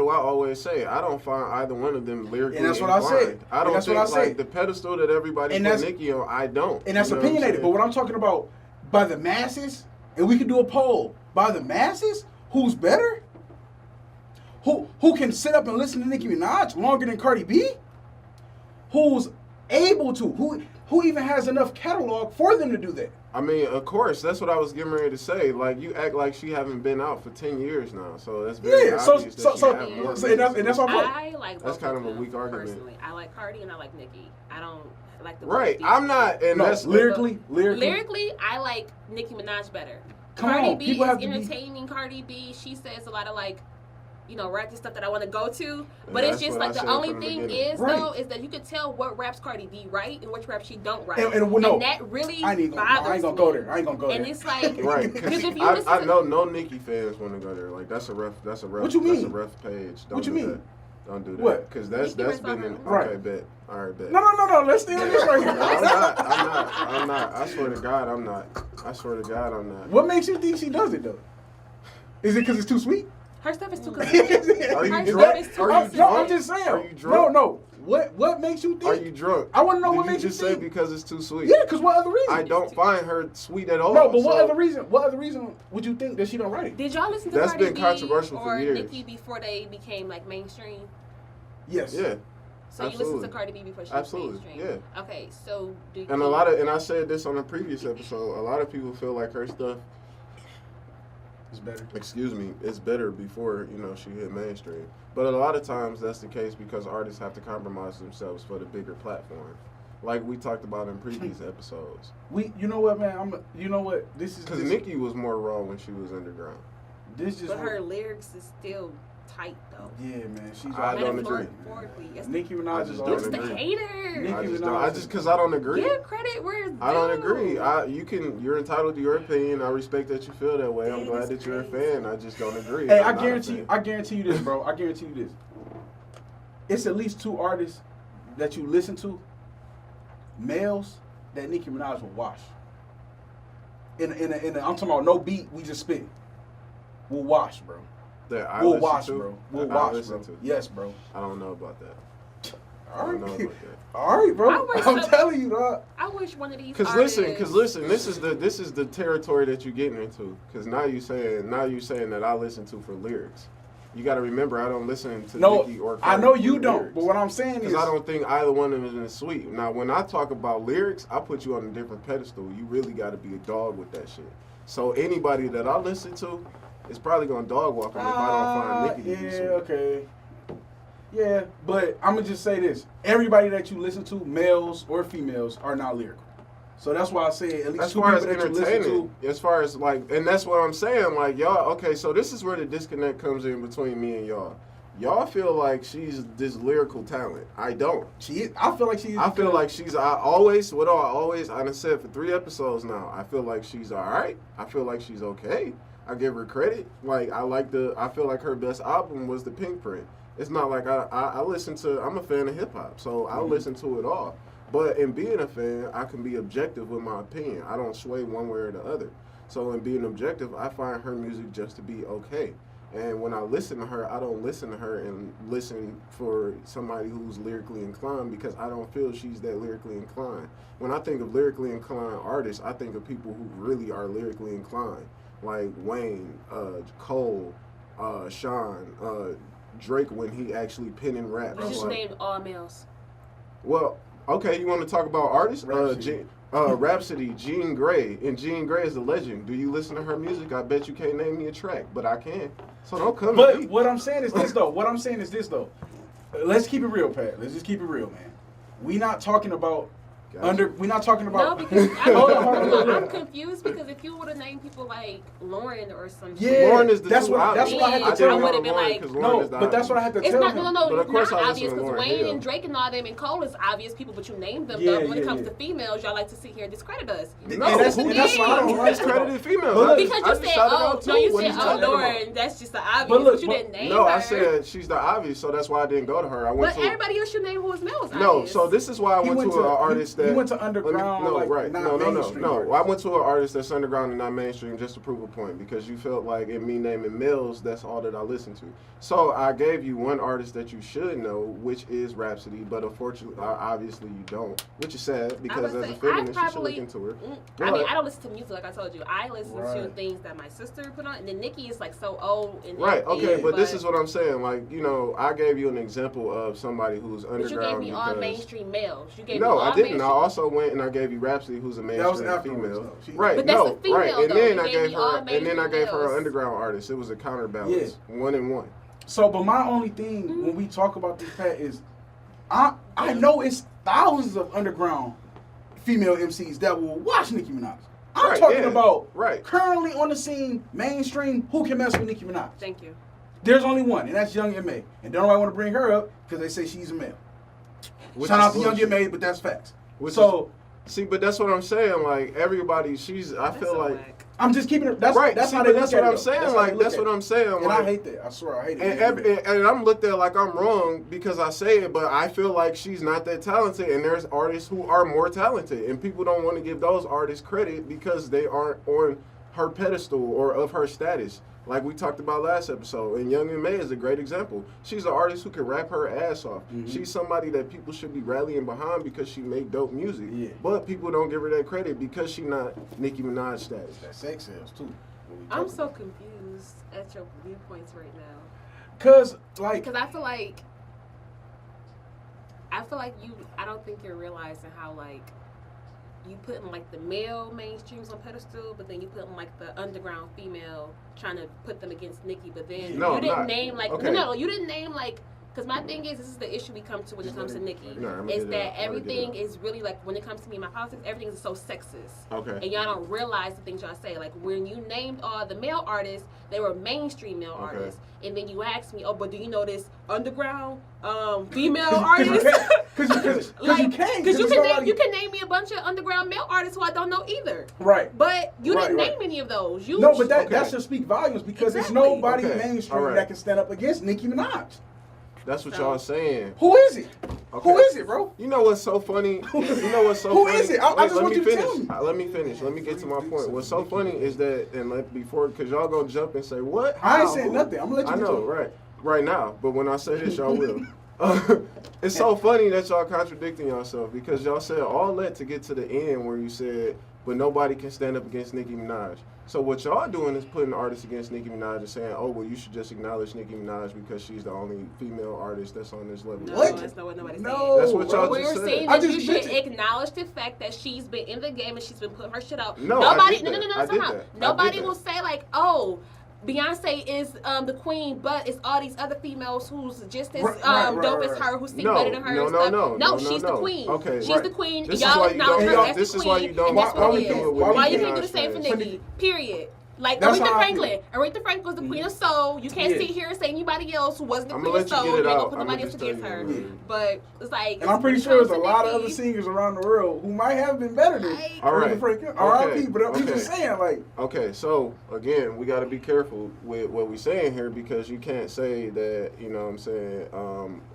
I always say? I don't find either one of them lyrically And that's what inclined. I said. I don't And that's think what I like said. the pedestal that everybody put Nicki on, I don't. And that's You know what I'm opinionated. But saying? what I'm talking about, by the masses, and we can do a poll, by the masses, who's better? Who can sit up and listen to Nicki Minaj longer than Cardi B? Who's able to? Who even has enough catalog for them to do that? I mean, of course, that's what I was getting ready to say. Like, you act like she haven't been out for 10 years now, so that's very obvious that she have more and that's my point. I like That's both kind of a them weak argument. Personally, I like Cardi and I like Nicki. I don't like the Right, both I'm not, and No, that's lyrically. Lyrically, I like Nicki Minaj better. Come Cardi on, B people is have to be- entertaining. Cardi B, she says a lot of like, ratchet stuff that I want to go to. And But it's that's just what I like the said only from the thing beginning. is Right. though is that you could tell what raps Cardi B right and which raps she don't write. And no, and that really I ain't gonna go there. I ain't gonna go there. And it's like right. because if you I listen know no Nicki fans want to go there. Like, that's a rough. What you That's a mean? rough page. Don't What you do mean? That. Don't do that. What? Because that's Nicki been in. Minaj. Right. Okay, bet. All right, bet. No. Let's stay on this right here. No, I'm not. I swear to God, I'm not. I swear to God, I'm not. What makes you think she does it though? Is it because it's too sweet? her stuff is too Are consistent. you Her drunk? stuff is too Are you No, consistent. I'm just saying. Are you drunk? No. What makes you think? Are you drunk? I want to know Did what you makes you just say think. because it's too sweet? Yeah, because what other reason? I don't find her sweet at all. No, but what so- other reason? What other reason would you think that she don't write it? Did y'all listen to That's Cardi been B controversial for or years. Nicki before they became like mainstream? Yes. Yeah. So you listened Absolutely. to Cardi B before she Absolutely, was mainstream? yeah. Okay, so do you... And I said this on a previous episode, a lot of people feel like her stuff, It's better. it's better before, she hit mainstream. But a lot of times that's the case because artists have to compromise themselves for the bigger platform. Like we talked about in previous episodes. You know what, man? This is Because Nicki was more raw when she was underground. This just. But her lyrics is still tight, though. Yeah, man. She's. I don't agree. Metaphorically, yes. Nicki Minaj is just all don't Who's the agree. hater? Nicki Because I don't agree. Give credit where it's I don't due. agree. You're entitled to your opinion. I respect that you feel that way. I'm It glad is that you're a crazy. fan. I just don't agree. Hey, I'm not a fan. I guarantee you this, bro. I guarantee you this. It's at least 2 artists that you listen to, males, that Nicki Minaj will wash. I'm talking about no beat, we just spit. We'll wash, bro. That I We'll listen wash, to, bro. We'll that I wash, listen bro. to. Yes, bro. I don't know about that. All I don't know right. about that. All right, bro. I wish I'm some- telling you, dog. I wish one of these Cause artists... listen, this is the territory that you're getting into. Cause now you saying that I listen to for lyrics. You got to remember, I don't listen to No, Nicki or I Cardi know for you don't. lyrics. But what I'm saying is, Because I don't think either one of them is sweet. Now, when I talk about lyrics, I put you on a different pedestal. You really got to be a dog with that shit. So anybody that I listen to is probably going to dog walk them if I don't find Nicki to be sweet. okay. Yeah, but I'm gonna just say this: everybody that you listen to, males or females, are not lyrical. So that's why I say at least As 2 far as people that you listen entertaining, to. as far as like, and that's what I'm saying, like, y'all, okay, so this is where the disconnect comes in between me and y'all. Y'all feel like she's this lyrical talent. I don't. I feel like she is. I feel like she's, I done said for 3 episodes now, I feel like she's alright. I feel like she's okay. I give her credit. Like, I feel like her best album was The Pink Print. It's not like I'm a fan of hip hop, so I listen to it all. But in being a fan, I can be objective with my opinion. I don't sway one way or the other. So in being objective, I find her music just to be okay. And when I listen to her, I don't listen to her and listen for somebody who's lyrically inclined because I don't feel she's that lyrically inclined. When I think of lyrically inclined artists, I think of people who really are lyrically inclined, like Wayne, Cole, Sean, Drake when he actually pen and raps. You just Like, named all males. well, okay, you want to talk about artists? Rhapsody. Rhapsody, Jean Grey, and Jean Grey is a legend. Do you listen to her music? I bet you can't name me a track, but I can. So don't come to But me. what I'm saying is this though. Let's keep it real, Pat. Let's just keep it real, man. We not talking about We're not talking about. No, because Hold on. I'm confused because if you would have named people like Lauren or some Yeah, shit, Lauren is the that's two what obvious. I had to tell I him. would've been like, No, but that's what I had to it's tell not. him. No, But of course not I listen obvious to because Lauren Wayne Hill. and Drake and all them and Cole is obvious people, but you named them. Yeah, Though. When it comes yeah. to females, y'all like to sit here and discredit us. No, that's who why I don't like discredited females. Look, Because I you just said, shouted oh, out too. no, you What said, you oh, talking about? Lauren, that's just the obvious, But look, but you didn't name No, her. I said she's the obvious, so that's why I didn't go to her. I went But to everybody else you name who was male was no. obvious. So this is why I He went to an artist that he went to underground, no, like right? not mainstream artist. I went to an artist that's underground and not mainstream just to prove a point because you felt like in me naming males, that's all that I listen to. So I gave you one artist that you should know, which is Rhapsody, but unfortunately, obviously you don't, which is sad because as a feminist, you should look into her. I mean, I don't listen to music like I told you. I listen to Right. things that my sister put on, and then Nicki is like so old and Right. everything, Okay. But this is what I'm saying. Like, you know, I gave you an example of somebody who's But you underground. gave me all mainstream males. You gave me No, all I didn't. I mainstream- also went and I gave you Rhapsody, who's a That was mainstream afterwards, female. though. She- Right. But that's no. a female, right. And though. then You I gave gave me all her. And then I mainstream gave her an males. underground artist. It was a counterbalance. 1 and 1. So, but my only thing when we talk about this, Pat, is I know it's thousands of underground female MCs that will watch Nicki Minaj. I'm Right, talking yeah. about Right. currently on the scene, mainstream, who can mess with Nicki Minaj. Thank you. There's only one, and that's Young M.A. And don't nobody want to bring her up because they say she's a male. Which Shout is out to Young bullshit. M.A., but that's facts. Which So See, but that's what I'm saying. Like everybody, I That's feel so like. whack. I'm just keeping it. That's Right. That's See, how but they that's look what at I'm it, saying. though. How they Like look that's at what it. I'm saying. And like, I hate that. I swear, I hate it. And I'm looked at like I'm wrong because I say it, but I feel like she's not that talented, and there's artists who are more talented, and people don't want to give those artists credit because they aren't on her pedestal or of her status. Like we talked about last episode, and Young M.A. is a great example. She's an artist who can rap her ass off. Mhm. She's somebody that people should be rallying behind because she make dope music. Yeah. But people don't give her that credit because she not Nicki Minaj status. That sex sales too. I'm so confused at your viewpoints right now. Cause like Because I feel like I don't think you're realizing how like you putting like the male mainstreams on pedestal, but then you putting like the underground female trying to put them against Nicki, but then No, you didn't not. name like Okay. no, you didn't name like. Because my thing is, this is the issue we come to when it comes to Nicki, No, I'm gonna is get it that out. I'm gonna get it everything out. is really like, when it comes to me and my politics, everything is so sexist. Okay. And y'all don't realize the things y'all say. Like, when you named all the male artists, they were mainstream male Okay. artists. And then you asked me, oh, but do you know this underground female artist? Because you can't. Because you can name, name you can name me a bunch of underground male artists who I don't know either. Right. But you didn't Right. name any of those. You No, but that Okay. should speak volumes because there's Exactly. nobody Okay. mainstream All right. that can stand up against Nicki Minaj. That's what So- y'all saying. Who is it? Okay. Who is it, bro? You know what's so funny? You know what's so Who funny? is it? I just let want me you to finish. tell me. Let me finish. Let me get to my point. What's so funny is that, and before, because y'all gonna jump and say, what? I ain't How? saying Who? nothing. I'm gonna let you I get know, to it. right now. But when I say this, y'all will. It's so funny that y'all contradicting yourself because y'all said all that to get to the end where you said, but nobody can stand up against Nicki Minaj. So what y'all doing is putting artists against Nicki Minaj and saying, oh, well, you should just acknowledge Nicki Minaj because she's the only female artist that's on this level. No, What? that's not what nobody's No, saying. That's what y'all We're just said. saying I that just you should mentioned- acknowledge the fact that she's been in the game and she's been putting her shit out. No, nobody, I did that. no, I did somehow. that. I Nobody did that. will say like, oh, Beyonce is the queen, but it's all these other females who's just as Right, dope right. as her, who sing No, better than her. no, and no, stuff. no, she's no. the queen. Okay, she's right. the queen. This is Y'all why you acknowledge don't- her as this the is queen, why you don't- and that's why what we it do it is. with Why Nicki you can't do the Minaj same for fans? Nicki? Period. Like That's Aretha how I Franklin. Aretha Franklin was the queen of soul. You can't Yeah. sit here and say anybody else who wasn't the I'ma queen let of you soul. get You it ain't gonna out. put I'ma nobody else just tell against you her. what it is. But it's like, And I'm pretty when it sure there's a comes to lot of Nicki, other singers around the world who might have been better than Like- All right. Aretha Franklin. Okay. R.I.P. But I'm Okay. just saying, like, Okay, so again, we got to be careful with what we're saying here because you can't say that, you know what I'm saying,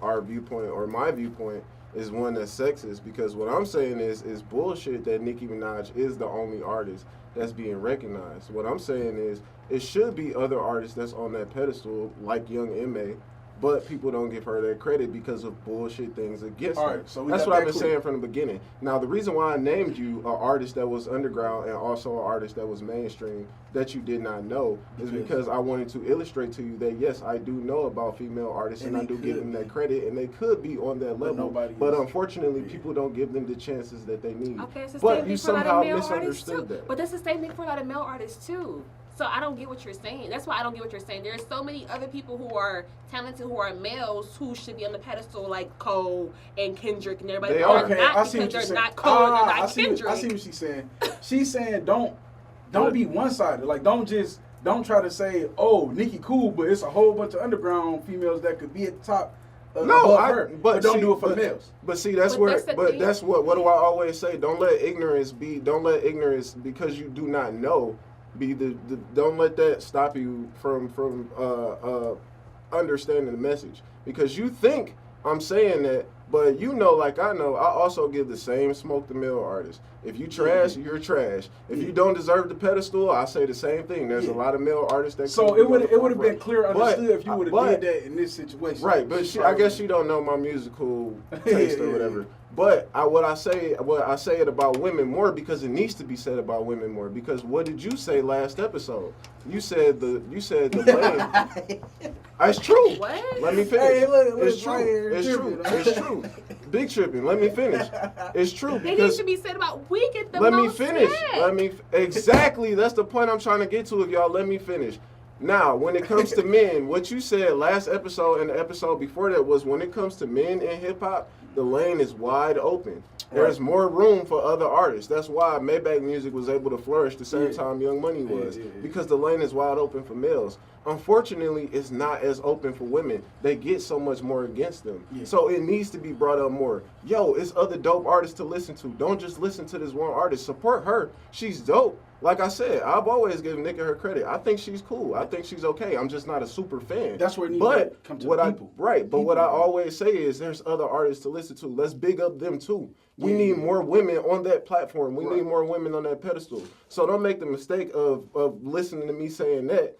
our viewpoint or my viewpoint is one that's sexist because what I'm saying is bullshit that Nicki Minaj is the only artist that's being recognized. What I'm saying is it should be other artists that's on that pedestal like Young M.A., but people don't give her that credit because of bullshit things against All her. right, so we That's got what I've that been clear. saying from the beginning. Now, the reason why I named you an artist that was underground and also an artist that was mainstream that you did not know is because I wanted to illustrate to you that, yes, I do know about female artists and And I they do give could them be. that credit and they could be on that level. nobody But is. unfortunately, Yeah. people don't give them the chances that they need. Okay, it's the but same you thing for a lot somehow of male artists misunderstood too. that. But that's the same thing for a lot of male artists too. So I don't get what you're saying. That's why I don't get what you're saying. There's so many other people who are talented, who are males, who should be on the pedestal, like Cole and Kendrick and everybody. They are. They're Okay, not I see because what you're they're saying. not Cole and they're not Kendrick. I see what she's saying. She's saying don't be one-sided. Like don't try to say, oh, Nicki cool, but it's a whole bunch of underground females that could be at the top. But don't do it for the males. But see, that's what do I always say? Don't let ignorance, because you do not know, be the don't let that stop you from understanding the message. Because you think I'm saying that, but you know, like I know, I also give the same smoke to male artists. If you trash, you're trash. If you don't deserve the pedestal, I say the same thing. There's a lot of male artists that. So it would have been clear understood if you would have did that in this situation. Right, but I guess she don't know my musical taste or whatever. But I say it about women more because it needs to be said about women more. Because what did you say last episode? You said the lane. It's true. What? Let me finish. Hey, look, it's true. It's true. Big tripping. Let me finish. It's true They need because. to be said about we get the Let me most finish. respect. Exactly. That's the point I'm trying to get to. If y'all let me finish. Now, when it comes to men, what you said last episode and the episode before that was when it comes to men in hip hop, the lane is wide open. There's more room for other artists. That's why Maybach music was able to flourish the same time Young Money was, because the lane is wide open for males. Unfortunately, it's not as open for women. They get so much more against them. So it needs to be brought up more. Yo, it's other dope artists to listen to. Don't just listen to this one artist. Support her. She's dope. Like I said, I've always given Nicki her credit. I think she's cool. I think she's okay. I'm just not a super fan. That's where it needs to come to people. But what I always say is there's other artists to listen to. Let's big up them too. We need more women on that platform. We need more women on that pedestal. So don't make the mistake of listening to me saying that,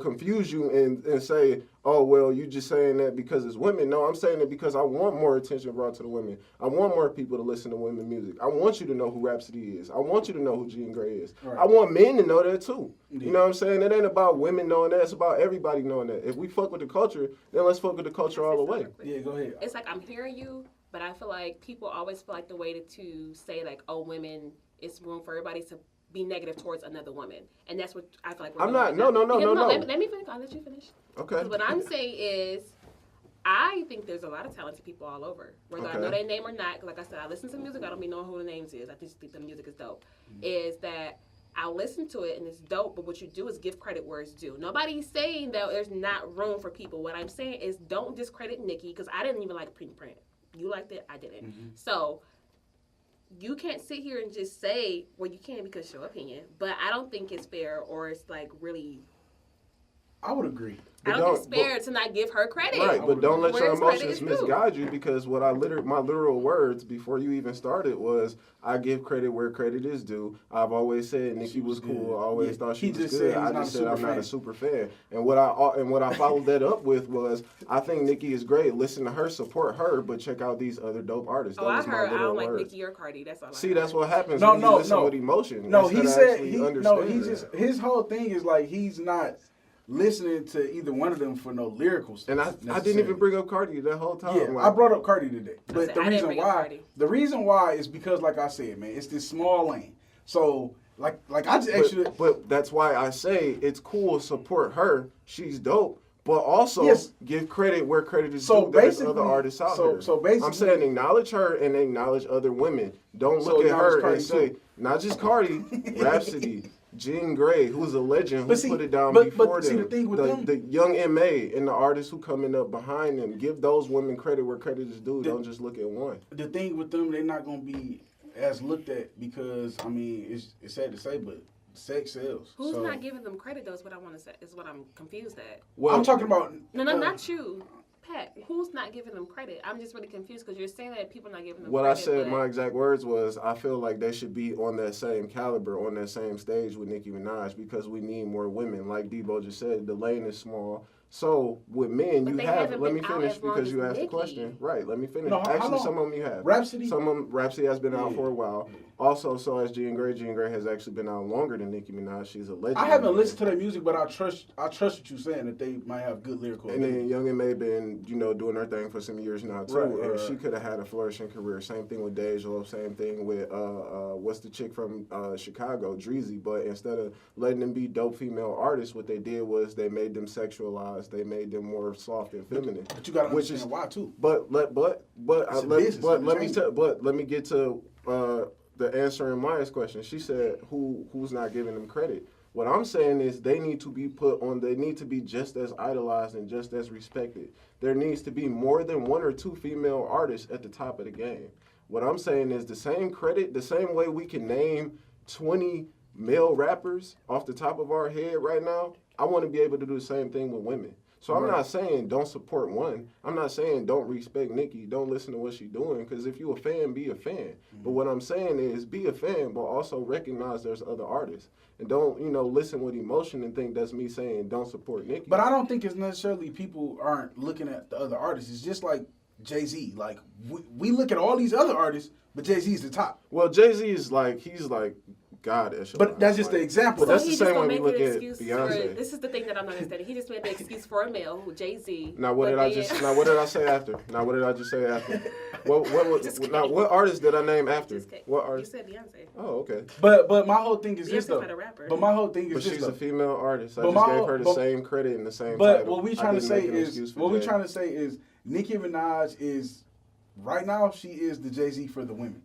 confuse you and say, oh, well, you just saying that because it's women. No, I'm saying it because I want more attention brought to the women. I want more people to listen to women music. I want you to know who Rhapsody is. I want you to know who Jean Grey is. Right. I want men to know that too. Yeah. You know what I'm saying? It ain't about women knowing that. It's about everybody knowing that. If we fuck with the culture, then let's fuck with the culture all the way. Yeah, go ahead. It's like I'm hearing you, but I feel like people always feel like the way to say like, oh, women, it's room for everybody to be negative towards another woman, and that's what I feel like we're doing. No. Let me finish. I'll let you finish. Okay. What I'm saying is, I think there's a lot of talented people all over, whether I know their name or not. Like I said, I listen to music. I don't even know who the names is. I just think the music is dope. Is that I'll listen to it and it's dope, but what you do is give credit where it's due. Nobody's saying that there's not room for people. What I'm saying is don't discredit Nicki, because I didn't even like Pink Print. You liked it, I didn't. Mm-hmm. So you can't sit here and just say, well, you can because it's your opinion, but I don't think it's fair or it's like really. I would agree. I don't think it's fair to not give her credit. Right, but don't let your emotions misguide misguide you, because what my literal words before you even started was, I give credit where credit is due. I've always said Nicki was cool. I always thought she was good. I just said I'm not a super fan. And what I followed that up with was, I think Nicki is great. Listen to her, support her, but check out these other dope artists. Oh, I heard I don't like Nicki or Cardi. That's all. See, that's what happens when you listen with emotion. No, he said his whole thing is like he's not listening to either one of them for no lyrical stuff. And I didn't even bring up Cardi that whole time. Yeah, I brought up Cardi today. But the reason why is because, like I said, man, it's this small lane. So like I just actually. But that's why I say it's cool. Support her. She's dope. But also give credit where credit is due. There's other artists out there. So basically, I'm saying acknowledge her and acknowledge other women. Don't look at her and say not just Cardi, Rhapsody. Jean Grey, who's a legend, who put it down before them. The young M.A. and the artists who coming up behind them. Give those women credit where credit is due. Don't just look at one. The thing with them, they're not going to be as looked at because, I mean, it's sad to say, but sex sells. Who's not giving them credit, though, is what I want to say. Is what I'm confused at. Well, I'm talking about... No, not you. Pat, who's not giving them credit? I'm just really confused because you're saying that people are not giving them credit. What I said, but my exact words was, I feel like they should be on that same caliber, on that same stage with Nicki Minaj, because we need more women. Like Debo just said, the lane is small. So with men, But you they have. haven't Let me been out finish as long because as you asked the Nicki. question. Right. Let me finish. No, how Actually, long? some of them you have. Rhapsody? Some of them, Rhapsody has been out Yeah. for a while. Also, so has Jean Grey. Jean Grey has actually been out longer than Nicki Minaj. She's a legend. I haven't listened to their music, but I trust what you're saying that they might have good lyrical. And then Young and May been, doing her thing for some years now too. Right. She could have had a flourishing career. Same thing with Deja. Same thing with what's the chick from Chicago, Dreezy. But instead of letting them be dope female artists, what they did was they made them sexualized. They made them more soft and feminine. But you gotta understand why too. But let me get to the answer in Maya's question. She said who's not giving them credit. What I'm saying is they need to be they need to be just as idolized and just as respected. There needs to be more than one or two female artists at the top of the game. What I'm saying is the same credit, the same way we can name 20 male rappers off the top of our head right now, I want to be able to do the same thing with women. So I'm not saying don't support one. I'm not saying don't respect Nicki. Don't listen to what she's doing. Because if you a fan, be a fan. Mm-hmm. But what I'm saying is be a fan, but also recognize there's other artists. And don't, listen with emotion and think that's me saying don't support Nicki. But I don't think it's necessarily people aren't looking at the other artists. It's just like Jay-Z. Like, we look at all these other artists, but Jay-Z's the top. Well, Jay-Z is he's like God. But that's just the example. But that's the same way we look at Beyonce. This is the thing that I'm not understanding. He just made the excuse for a male, who Jay-Z. Now what did I say after? Now what did I just say after? What artist did I name after? What artist? You said Beyonce. Oh, okay. But my whole thing is this Beyonce's though. not a rapper. But my whole thing is But this she's though. a female artist. I But just gave her the same credit and the same But title. what we trying to say is Nicki Minaj is right now she is the Jay-Z for the women.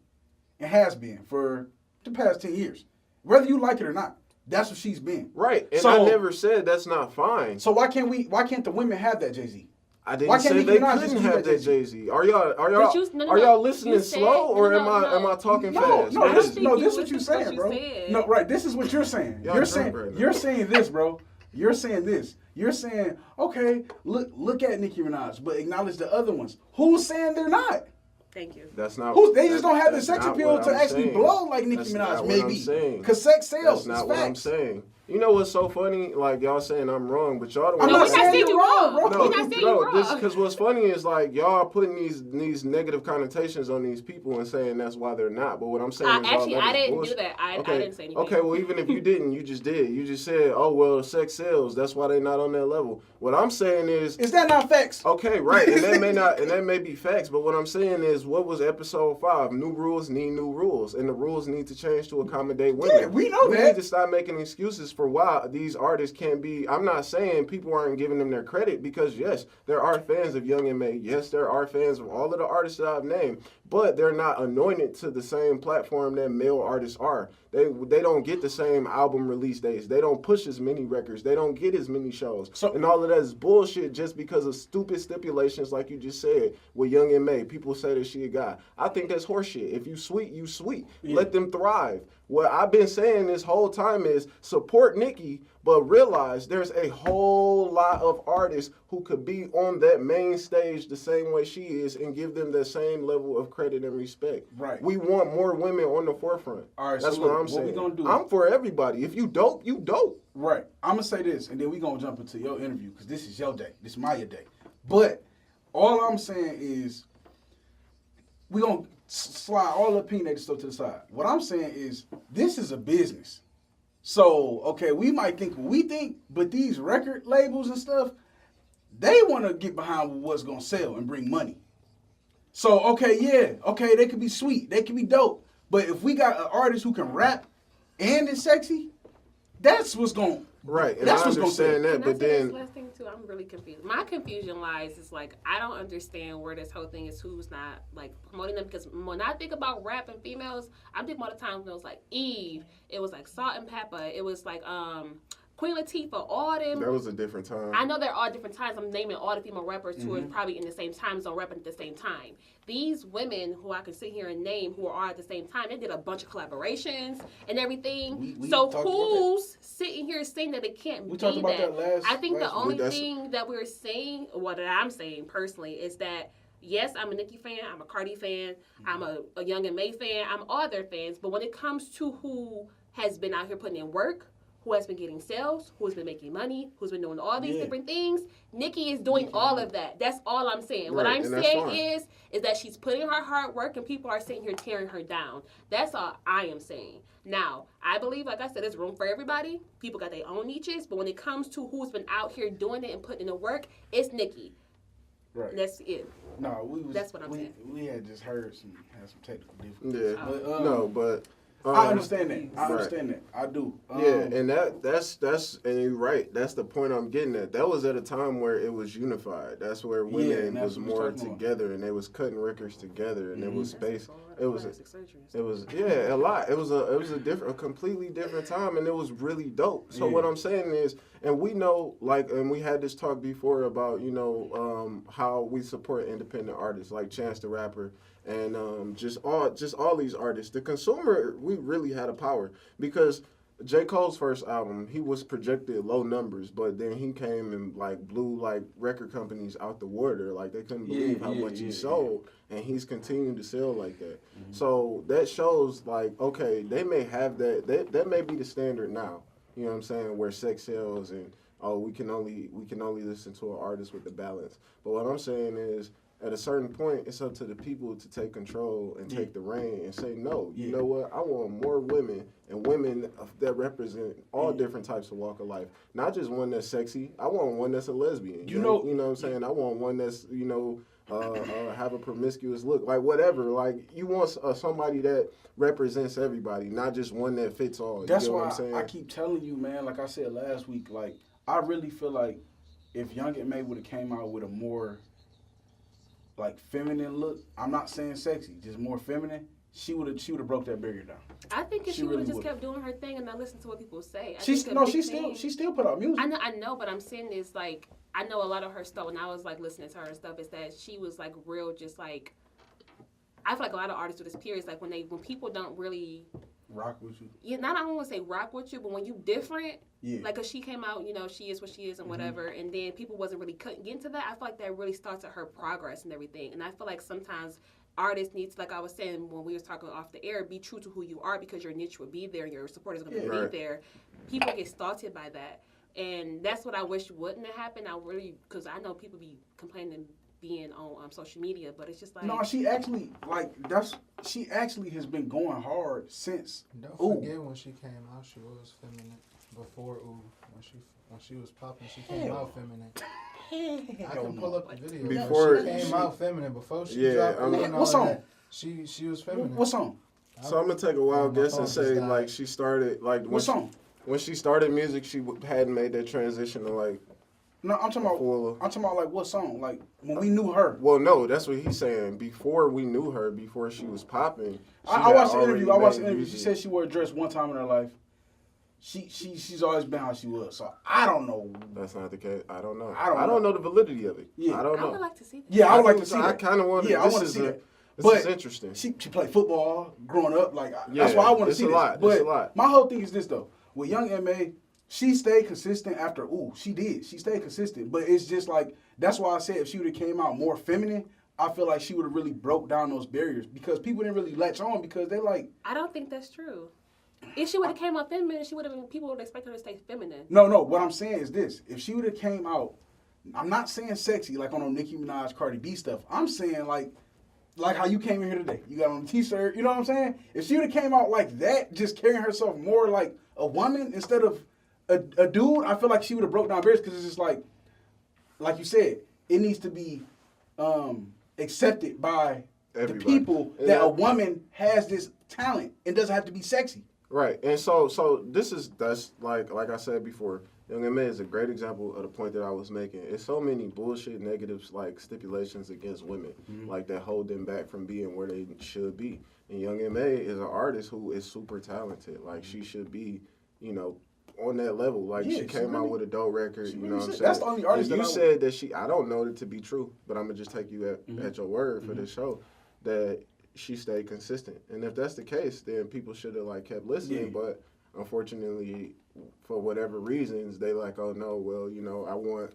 It has been for the past 10 years. Whether you like it or not, that's what she's been. Right. And So, I never said that's not fine. So why can't the women have that Jay-Z? I didn't say they couldn't have that Jay-Z. Are y'all listening slow or am I talking fast? No, this is what you're saying, bro. No, right. This is what you're saying. You're saying this, bro. You're saying this. You're saying, okay, look at Nicki Minaj, but acknowledge the other ones. Who's saying they're not? Thank you. That's not. They just don't have the sex appeal to actually blow like Nicki Minaj, maybe. Because sex sells. That's not what I'm saying. You know what's so funny? Like y'all saying I'm wrong, but y'all don't. I'm not saying you're wrong, bro. We're not saying you're wrong. Because what's funny is like y'all putting these negative connotations on these people and saying that's why they're not. But what I'm saying is actually, I didn't bullshit. do that. I didn't say anything. Okay, well even if you didn't, you just did. You just said, oh well, sex sells. That's why they're not on that level. What I'm saying is that not facts? Okay, right, and that may be facts. But what I'm saying is, what was episode 5? New rules need new rules, and the rules need to change to accommodate women. Yeah, we know that. We need to stop making excuses for why these artists can't be. I'm not saying people aren't giving them their credit because yes, there are fans of Young and May. Yes, there are fans of all of the artists that I've named, but they're not anointed to the same platform that male artists are. They don't get the same album release dates. They don't push as many records. They don't get as many shows. And all of that is bullshit just because of stupid stipulations like you just said with Young and May. People say that she a guy. I think that's horseshit. If you sweet, you sweet. Yeah. Let them thrive. What I've been saying this whole time is support Nicki, but realize there's a whole lot of artists who could be on that main stage the same way she is and give them the same level of credit and respect. Right. We want more women on the forefront. All right, that's so what look, I'm saying. What we gonna do? I'm for everybody. If you dope, you dope. Right. I'm gonna say this, and then we gonna jump into your interview because this is your day. This is Myya day. But all I'm saying is we gonna slide all the opinionated stuff to the side. What I'm saying is this is a business. So, okay, we might think what we think, but these record labels and stuff, they want to get behind what's going to sell and bring money. So, okay, they could be sweet. They could be dope. But if we got an artist who can rap and is sexy, that's what's going to Right, and I understand that, but then... last thing too, I'm really confused. My confusion lies is like, I don't understand where this whole thing is who's not like promoting them, because when I think about rap and females, I'm thinking about the times when it was like Eve, it was like Salt and Pepper, it was like Queen Latifah, all them. That was a different time. I know they're all different times. I'm naming all the female rappers who are probably in the same time zone rapping at the same time. These women who I can sit here and name who are at the same time, they did a bunch of collaborations and everything. So who's sitting here saying that it can't be that? I think the only thing that we're saying, what I'm saying personally, is that yes, I'm a Nicki fan, I'm a Cardi fan, I'm a Young and May fan, I'm all their fans. But when it comes to who has been out here putting in work, who has been getting sales, who's been making money, who's been doing all these Yeah. different things. Nicki is doing all of that. That's all I'm saying. What Right, I'm and that's saying fine. is that she's putting her hard work and people are sitting here tearing her down. That's all I am saying. Now, I believe, like I said, there's room for everybody. People got their own niches, but when it comes to who's been out here doing it and putting in the work, it's Nicki. Right. That's it. No, That's what I'm saying. We had just had some technical difficulties. Yeah. But, No, but I understand that. I Right. understand that. I do. Yeah, and that's and you're right. That's the point I'm getting at. That was at a time where it was unified. That's where Yeah, women and that's was what we're more talking about. together, and they was cutting records together, and it was space. It was Plastic surgery and It was a lot. It was a completely different time, and it was really dope. So Yeah. what I'm saying is, and we know, like, and we had this talk before about how we support independent artists like Chance the Rapper, and just all these artists. The consumer, we really had a power because J. Cole's first album, he was projected low numbers, but then he came and like blew like record companies out the water. Like they couldn't believe how much he sold, and he's continuing to sell like that. Mm-hmm. So that shows like, okay, they may have that may be the standard now. You know what I'm saying? Where sex sells and we can only listen to an artist with the balance. But what I'm saying is, at a certain point, it's up to the people to take control and take the reign and say, no, you know what? I want more women and women that represent all different types of walk of life. Not just one that's sexy. I want one that's a lesbian. You know what I'm saying? I want one that's, have a promiscuous look. Like, whatever. Like, you want somebody that represents everybody, not just one that fits all. That's you know why what I'm saying? I keep telling you, man, like I said last week, like, I really feel like if Young M.A. would have came out with a more like feminine look, I'm not saying sexy, just more feminine, she would have broke that barrier down. I think if She she would really have just would've. kept doing her thing and not listened to what people say. She still put out music. I know, but I'm saying is like I know a lot of her stuff. When I was like listening to her and stuff, is that she was like real, just like I feel like a lot of artists with this period is like when people don't really Rock with you. I don't want to say rock with you, but when you different, Yeah. like, cause she came out, she is what she is and whatever, and then people wasn't really getting into that. I feel like that really starts at her progress and everything, and I feel like sometimes artists need to, like I was saying when we was talking off the air, be true to who you are because your niche will be there and your support is going to Right. be there. People get started by that, and that's what I wish wouldn't have happened. Because I know people be complaining being on social media, but it's just like No, she actually has been going hard since. Don't Ooh. forget when she came out, she was feminine. Before when she was popping, she came out feminine. I can pull up the video. Before She came out feminine before she Yeah, dropped I mean- it. What song? She was feminine. What song? So I'm gonna take a wild My guess phone and just say died. like she started like What song? when she started music, she hadn't made that transition to like No, I'm talking about. full. I'm talking about like what song? Like when we knew her. Well, no, that's what he's saying. Before we knew her, before she was popping. I watched the interview. She said she wore a dress one time in her life. She's always been how she was. So I don't know. That's not the case. I don't know. I don't I don't know the validity of it. Yeah. I don't I know. would like to see that. Yeah, I would like to see I that. kind of want to. Yeah, I want to see that. This is interesting. She played football growing up. Like Yeah, that's why I want to it's see a this. lot. But It's a lot. my whole thing is this though. With Young M.A., she stayed consistent after. She did. She stayed consistent. But it's just like that's why I said if she would have came out more feminine, I feel like she would have really broke down those barriers because people didn't really latch on because they like. I don't think that's true. If she would have came out feminine, people would expect her to stay feminine. No. What I'm saying is this: if she would have came out, I'm not saying sexy like on no Nicki Minaj, Cardi B stuff. I'm saying like how you came in here today. You got on a t-shirt. You know what I'm saying? If she would have came out like that, just carrying herself more like a woman instead of a dude, I feel like she would have broke down barriers because it's just like you said, it needs to be accepted by Everybody. the people that a woman has this talent and doesn't have to be sexy. Right, and so that's like I said before, Young M.A. is a great example of the point that I was making. It's so many bullshit negatives like stipulations against women, like that hold them back from being where they should be. And Young M.A. is an artist who is super talented. Like she should be, on that level. Like Yeah, she came out with a dope record. You know what I'm saying? That's the only artist and that you said that I don't know it to be true, but I'm gonna just take you at your word for this show that she stayed consistent. And if that's the case, then people should have like kept listening. Yeah. But unfortunately, for whatever reasons, they like, oh no, well,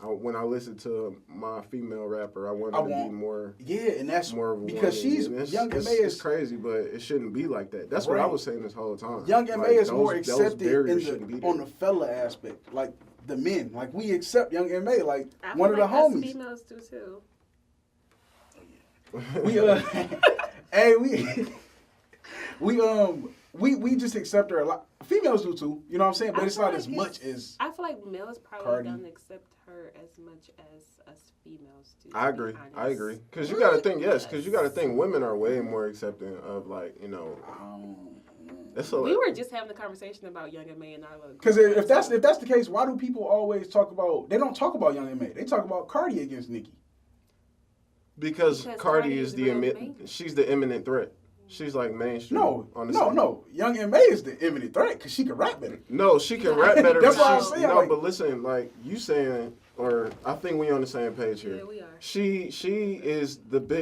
when I listen to my female rapper, I want her to be more. Yeah, and that's more of a because woman. she's Young M.A. It's crazy, but it shouldn't be like that. That's what I was saying this whole time. Young M.A. Like, is more accepted on the there. fella aspect, like the men. Like we accept Young M.A. like I one of the feel like us homies. females do too. We hey we just accept her a lot. Females do too, you know what I'm saying? But it's not as much as. I feel like males probably Cardi. don't accept her as much as us females do. I agree. Because you got to think, women are way more accepting of like, you know. We were just having a conversation about Young M.A. and our little. Because if that's the case, why do people always talk about? They don't talk about Young M.A. They talk about Cardi against Nicki. Because Cardi is she's the imminent threat. She's like mainstream. No. Young M.A. is the imminent threat because she can rap better. No, she can rap better. That's what I'm saying. No, like, but listen, like you saying, or I think we on the same page here. Yeah, we are. She is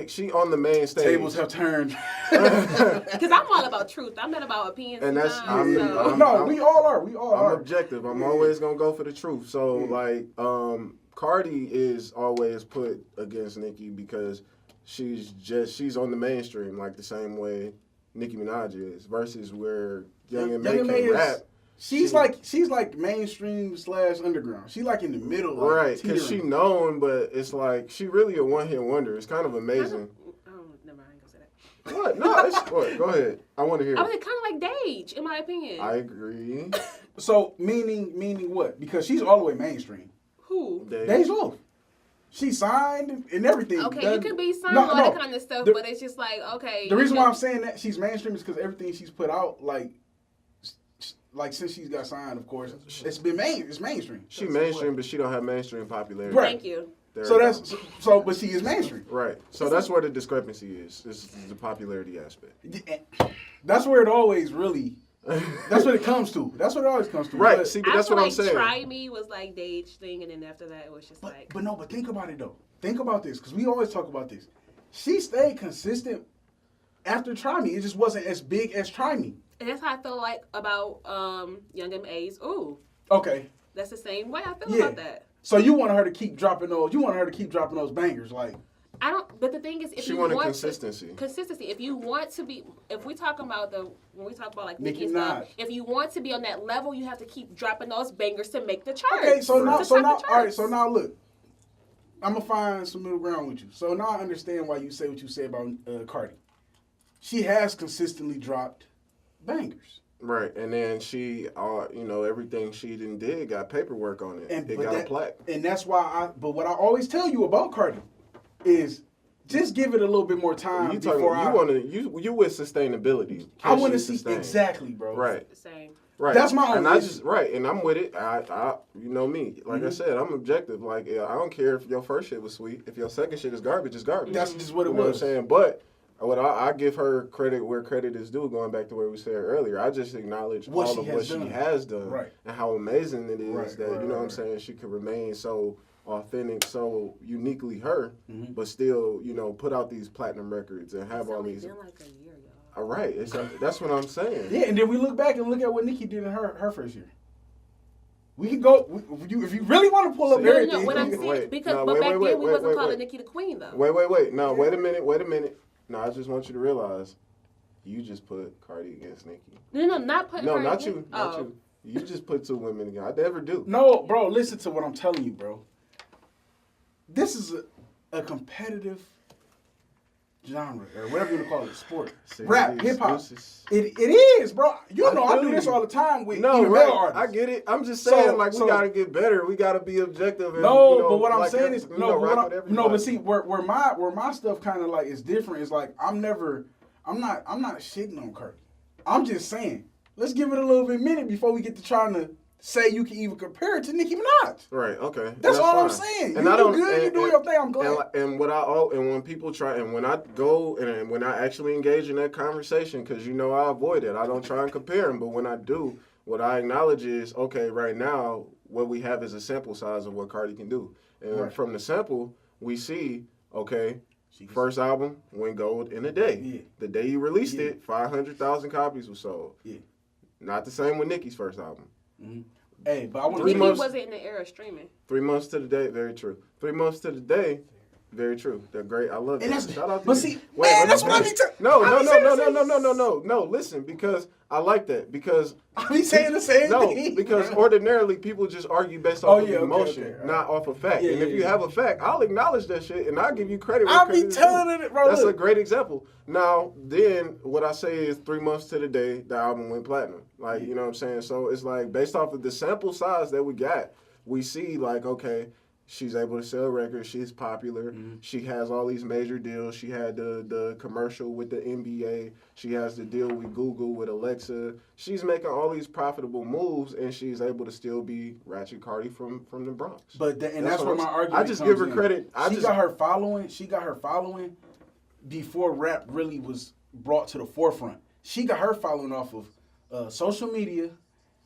she on the main stage. Tables have turned. Because I'm all about truth. I'm not about opinions. And that's we all are. I'm objective. I'm always gonna go for the truth. So like, Cardi is always put against Nicki because she's on the mainstream like the same way Nicki Minaj is versus where Young M.A. can rap. She's like mainstream / underground. She like in the middle. Like, right, because she known, but it's like she really a one-hit wonder. It's kind of amazing. Never mind, I ain't gonna say that. What? No, it's what? Go ahead. I want to hear. I mean, kind of like Dage, in my opinion. I agree. So meaning what? Because she's all the way mainstream. Who? Dage Loaf. She signed and everything. Okay, you can be signed all that kind of stuff, but it's just like, okay. The reason why I'm saying that she's mainstream is because everything she's put out, like since she's got signed, of course, it's mainstream. She mainstream, but she don't have mainstream popularity. Right. Thank you. But she is mainstream. Right. So that's where the discrepancy is. This is the popularity aspect. That's where it always really. That's what it comes to. That's what it always comes to. Right. But, see, but that's what I'm saying. Try Me was like Dage thing, and then after that, it was just But think about it though. Think about this, because we always talk about this. She stayed consistent after Try Me. It just wasn't as big as Try Me. And that's how I feel like about Young M.A.'s Ooh. Okay. That's the same way I feel about that. So you want her to keep dropping those? You want her to keep dropping those bangers, like? I don't. But the thing is, if she you wanted want consistency. If you want to be, if we talk about when we talk about like Nicki Nicki stuff, Minaj. if you want to be on that level, you have to keep dropping those bangers to make the charts. Okay, so now, all right, so so now look, I'm gonna find some middle ground with you. So now I understand why you say what you say about Cardi. She has consistently dropped bangers. Right, and then she, everything she did got paperwork on it. It got a plaque. And that's why but what I always tell you about Cardi is just give it a little bit more time you with sustainability. I want to see exactly, bro. Right. Same. Right. That's my own. And I'm with it. I you know me. Like I said, I'm objective. Like I don't care if your first shit was sweet. If your second shit is garbage, it's garbage. That's just what it was. You know what I'm saying? But I give her credit where credit is due. Going back to where we said earlier, I just acknowledge all of what she has done, right, and how amazing it is that you know what I'm saying. She could remain so authentic, so uniquely her, but still, put out these platinum records and have all these. Been like a year, y'all. All right, that's what I'm saying. Yeah, and then we look back and look at what Nicki did in her first year. We can go if you really want to pull up everything. No, what I'm saying back then we wasn't calling Nicki the queen though. Wait. No, wait a minute. No, I just want you to realize, you just put Cardi against Nicki. No, not putting. No, her not in. you. Not you. You just put two women together. I never do. No, bro. Listen to what I'm telling you, bro. This is a competitive genre, or whatever you want to call it, sport. Rap, hip hop. It is, bro. I do this all the time with male artists. I get it. I'm just saying, we gotta get better. We gotta be objective. And, but what I'm saying is, but see, where my stuff kind of like is different. Is like I'm not shitting on Cardi. I'm just saying, let's give it a little bit minute before we get to trying to say you can even compare it to Nicki Minaj. Right. Okay. That's all fine. I'm saying. And you do good. You doing your thing. I'm glad. And when people try, and when I go and when I actually engage in that conversation, because I avoid it. I don't try and compare them, but when I do, what I acknowledge is, okay, right now what we have is a sample size of what Cardi can do, and from the sample we see, okay. First album went gold in a day. Yeah. The day you released it, 500,000 copies were sold. Yeah. Not the same with Nicki's first album. Mm-hmm. Hey, but I want to. Maybe months- it wasn't in the era of streaming. 3 months to the day, very true. 3 months to the day, very true. They're great. I love And that. that's, Shout out to but you. see, Wait, man, but that's what I be saying. No. Listen, because I like that. Because I be saying the same no, thing. because bro. ordinarily people just argue based off of emotion, okay. not off of fact. Yeah, and if yeah, you yeah. have a fact, I'll acknowledge that shit and I'll give you credit. where I credit be is telling due. it, bro. That's a look. great example. Now, then what I say is 3 months to the day the album went platinum. Like, you know what I'm saying? So it's like based off of the sample size that we got, we see like, okay, she's able to sell records. She's popular. Mm-hmm. She has all these major deals. She had the commercial with the NBA. She has the deal with Google, with Alexa. She's making all these profitable moves, and she's able to still be Ratchet Cardi from the Bronx. But that's where my argument. I just give her comes in. credit. She got her following before rap really was brought to the forefront. She got her following off of social media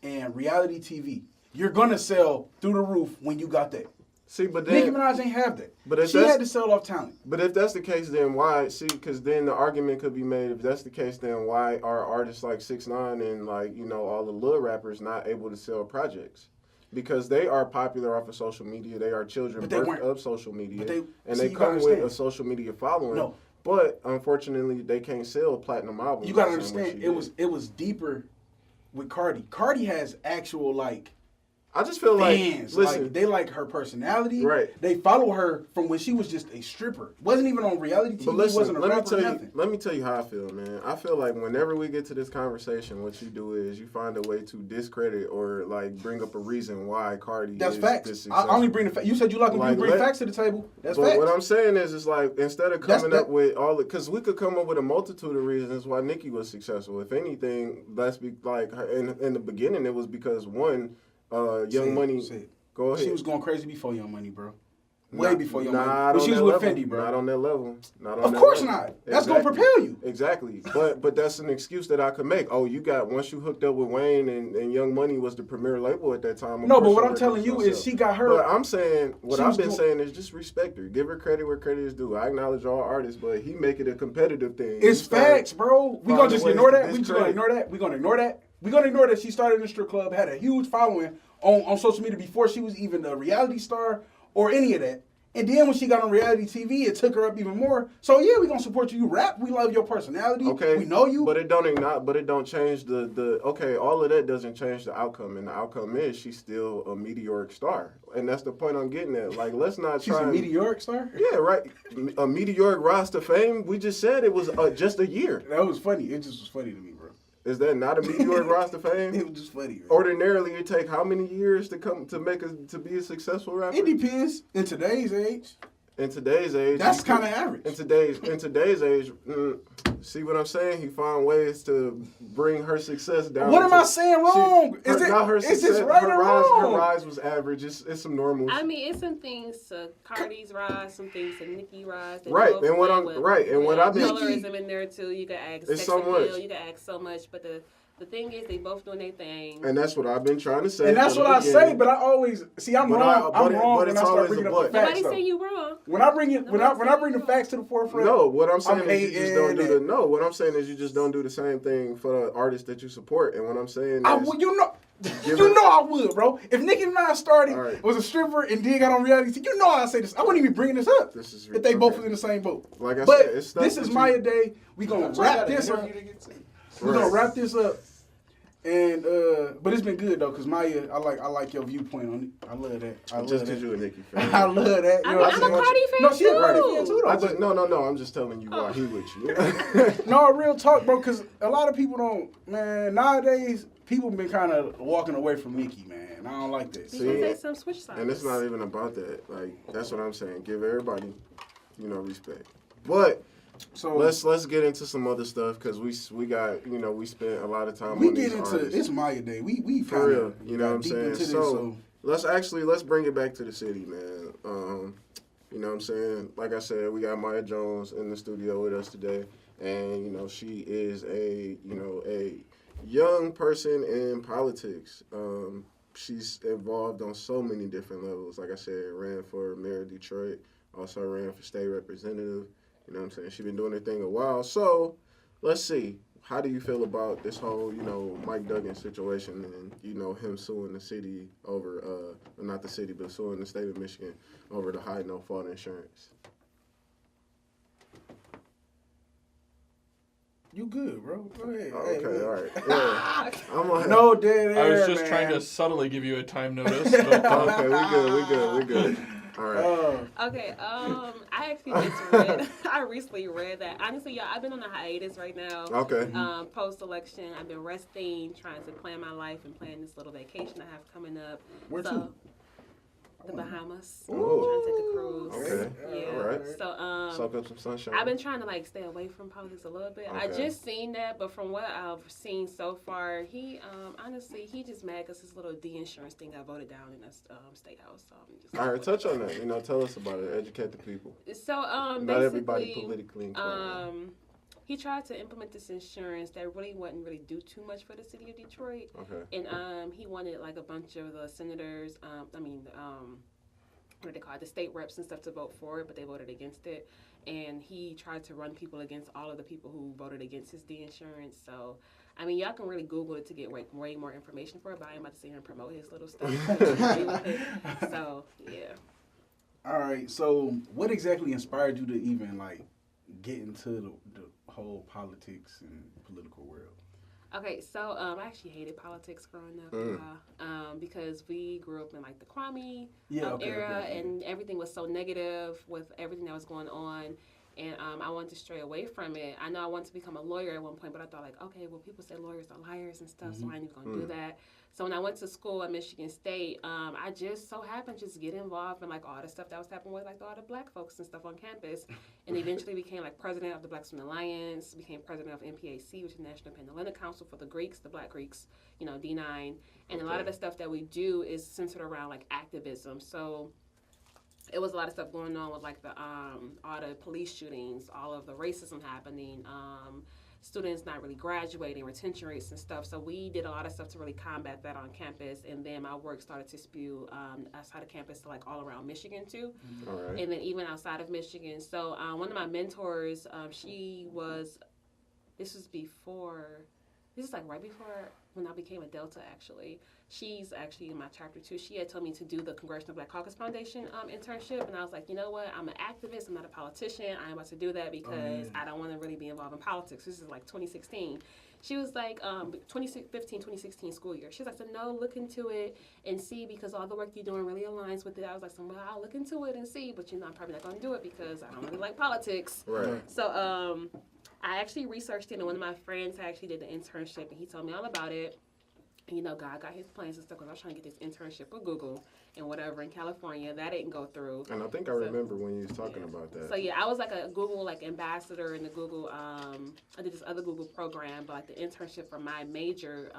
and reality TV. You're gonna sell through the roof when you got that. See, but then Nicki Minaj ain't have that. But if she that's- had to sell off talent. But if that's the case, then why? See, because then the argument could be made. If that's the case, then why are artists like 6ix9ine and like all the little rappers not able to sell projects? Because they are popular off of social media. They are children But they birthed weren't- of social media, but they- and see, they you come gotta with understand. a social media following. No. But unfortunately, they can't sell platinum albums. You gotta the same way understand, she did. it was deeper with Cardi. Cardi has actual I just feel like fans. listen. They like her personality. Right. They follow her from when she was just a stripper. Wasn't even on reality TV. But listen, wasn't a rapper. Nothing. let me tell you how I feel, man. I feel like whenever we get to this conversation, what you do is you find a way to discredit or like bring up a reason why Cardi That's is facts. this I only bring the facts. You said you like when Like, you bring let- facts to the table. That's But facts. what I'm saying is, it's like instead of That's- coming up with all the, because we could come up with a multitude of reasons why Nicki was successful. If anything, let's be like in the beginning, it was because one, Young Money. Go ahead. She was going crazy before Young Money, bro. Way before Young Money. Not But on she was that with level. Fendi, bro. Not on that level. Not on Of that course level. not. That's gonna propel you. Exactly. But that's an excuse that I could make. Oh, you got once you hooked up with Wayne and Young Money was the premier label at that time. of No, but course what your I'm telling records you gonna is sell. she got her. But I'm saying what She I've was been doing- saying is just respect her. Give her credit where credit is due. I acknowledge all artists, but he make it a competitive thing. It's He started- facts, bro. We gonna find just ways ignore to that. We just gonna discredit. ignore that. We gonna ignore that. We gonna ignore that she started in the strip club, had a huge following on social media before she was even a reality star or any of that. And then when she got on reality TV, it took her up even more. So yeah, we gonna support you. You rap. We love your personality. Okay, We know you. but it don't change the okay. All of that doesn't change the outcome, and the outcome is she's still a meteoric star, and that's the point I'm getting at. Like, let's not She's try. a meteoric star. Yeah, right. A meteoric rise to fame. We just said it was just a year. That was funny. It just was funny to me, bro. Is that not a meteoric rise to fame? It was just funny. Bro. Ordinarily, it take how many years to be a successful rapper? It depends. In today's age, In today's age, that's you can- kind of average. In today's age, see what I'm saying? He found ways to bring her success down. What am I saying wrong? Is this right her or rise, wrong? Her rise was average. It's some normals. I mean, it's some things to Cardi's rise, some things to Nicki rise. They Right, both and what went I'm- with- right, and what with I've been- colorism in there too. You can ask It's sex so appeal, much. you can ask so much, but the thing is, they both doing their thing. And that's what I've been trying to say. And that's from what the I say, beginning. but I always see I'm But wrong. I'm wrong but when it's I start always bringing a up the but. facts. Nobody though. saying you wrong. When I bring it, when I bring the facts to the forefront. No, what I'm saying I'm is you just don't do hating the no. What I'm saying is you just don't do the same thing for the artists that you support. And what I'm saying is I would, you know, Give you her- know I would, bro. If Nicki Minaj started, All right. was a stripper, and then got on reality TV, you know I'd say this. I wouldn't even be bringing this up This is if they both okay. was in the same boat. Like I But said, it's stuff this that is you- Myya Day. We gonna wrap this up. We're gonna wrap this up. And but it's been good though, cause Myya, I like your viewpoint on it. I love that. I love just that. because you're a Nicki fan. I love that. You I know, mean, I I'm just a want Cardi you- fan No, she a Cardi too. fan too though. I just but- no. I'm just telling you why he with you. No, real talk, bro. Because a lot of people don't, man. Nowadays, people been kind of walking away from Nicki, man. I don't like that. Because See, they some switch sides. And it's not even about that. Like that's what I'm saying. Give everybody, respect. But So let's get into some other stuff because we got we spent a lot of time we on get these into artists. it's Myya Day. We For kinda real, you know got what I'm deep saying? into this, So let's bring it back to the city, man. You know what I'm saying? Like I said, we got Myya Jones in the studio with us today, and she is a young person in politics. She's involved on so many different levels. Like I said, ran for mayor of Detroit, also ran for state representative. You know what I'm saying? She's been doing her thing a while. So let's see. how do you feel about this whole, Mike Duggan situation and, him suing the city over, not the city, but suing the state of Michigan over the high no-fault insurance? You good, bro? Go ahead. Okay, all right. Yeah. I'm on. No dead air, I was just man. trying to subtly give you a time notice. But, Okay, we good. All right. Okay, I actually just read, I recently read that. Honestly, y'all, I've been on a hiatus right now. Okay. Post-election, I've been resting, trying to plan my life and plan this little vacation I have coming up. Where so, to? The Bahamas. Ooh. Trying to take a cruise. Okay. Yeah. All right. So, Soak up some sunshine. I've been trying to stay away from politics a little bit. I Okay. just seen that, but from what I've seen so far, he honestly he just mad because his little D insurance thing got voted down in the state house. So I'm just All right, touch on that. Tell us about it. Educate the people. So Not everybody politically basically, inclined. he tried to implement this insurance that really wouldn't really do too much for the city of Detroit, Okay. and he wanted a bunch of the senators, what do they call it, the state reps and stuff to vote for it, but they voted against it. And he tried to run people against all of the people who voted against his D insurance. So, y'all can really Google it to get way more information for it, but I ain't about to sit here and promote his little stuff. So, yeah. All right. So, what exactly inspired you to even get into the whole politics and political world? Okay, so I actually hated politics growing up because we grew up in the Kwame era, and everything was so negative with everything that was going on, and I wanted to stray away from it. I know I wanted to become a lawyer at one point, but I thought okay, well, people say lawyers are liars and stuff, so I ain't even gonna do that. So when I went to school at Michigan State, I just so happened to just get involved in all the stuff that was happening with all the black folks and stuff on campus, and eventually became president of the Black Student Alliance, became president of NPAC, which is National Independent Council for the Greeks, the Black Greeks, D9, and a lot of the stuff that we do is centered around activism. So it was a lot of stuff going on with all the police shootings, all of the racism happening. Students not really graduating, retention rates and stuff. So we did a lot of stuff to really combat that on campus. And then my work started to spew outside of campus to all around Michigan too. All right. And then even outside of Michigan. So one of my mentors, this was right before when I became a Delta actually. She's actually in my chapter too. She had told me to do the Congressional Black Caucus Foundation internship, and I was like, you know what? I'm an activist. I'm not a politician. I'm about to do that because I don't want to really be involved in politics. This is 2016. She was 2015, 2016 school year. She was like, so no, look into it and see because all the work you're doing really aligns with it. I was like, so well, I'll look into it and see, but I'm probably not going to do it because I don't really like politics. Right. So I actually researched it, and one of my friends actually did the internship, and he told me all about it. And, God got his plans and stuff because I was trying to get this internship with Google and whatever in California. That didn't go through. And I think I remember when you was talking about that. So, I was a Google ambassador in the Google, I did this other Google program, but the internship for my major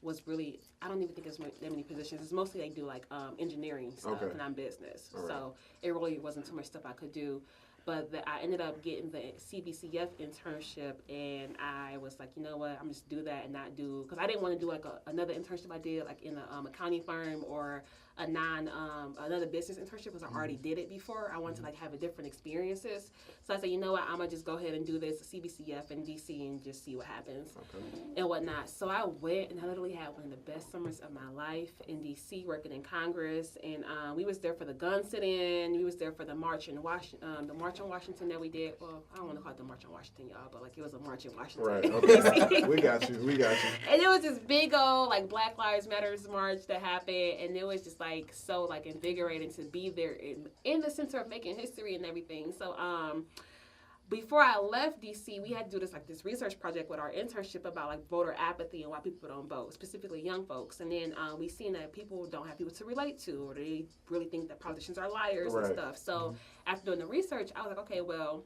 was really, I don't even think there's that many positions. It's mostly they do engineering stuff, and I'm business. All right. So it really wasn't too much stuff I could do. But I ended up getting the CBCF internship, and I was like, you know what, I'm just do that and not do, because I didn't want to do another internship I did in a accounting firm or another business internship because I already did it before. I wanted to have a different experiences. So I said, you know what, I'm gonna just go ahead and do this CBCF in DC and just see what happens and whatnot. So I went and I literally had one of the best summers of my life in DC working in Congress, and we was there for the gun sit-in. We was there for the march in Washington that we did. Well, I don't want to call it the March on Washington, y'all, but it was a march in Washington. Right. Okay. We got you. And it was this big old Black Lives Matters march that happened, and it was just so invigorating to be there in the center of making history and everything. So before I left DC, we had to do this research project with our internship about voter apathy and why people don't vote, specifically young folks. And then we seen that people don't have people to relate to, or they really think that politicians are liars and stuff. So after doing the research, I was like, okay, well,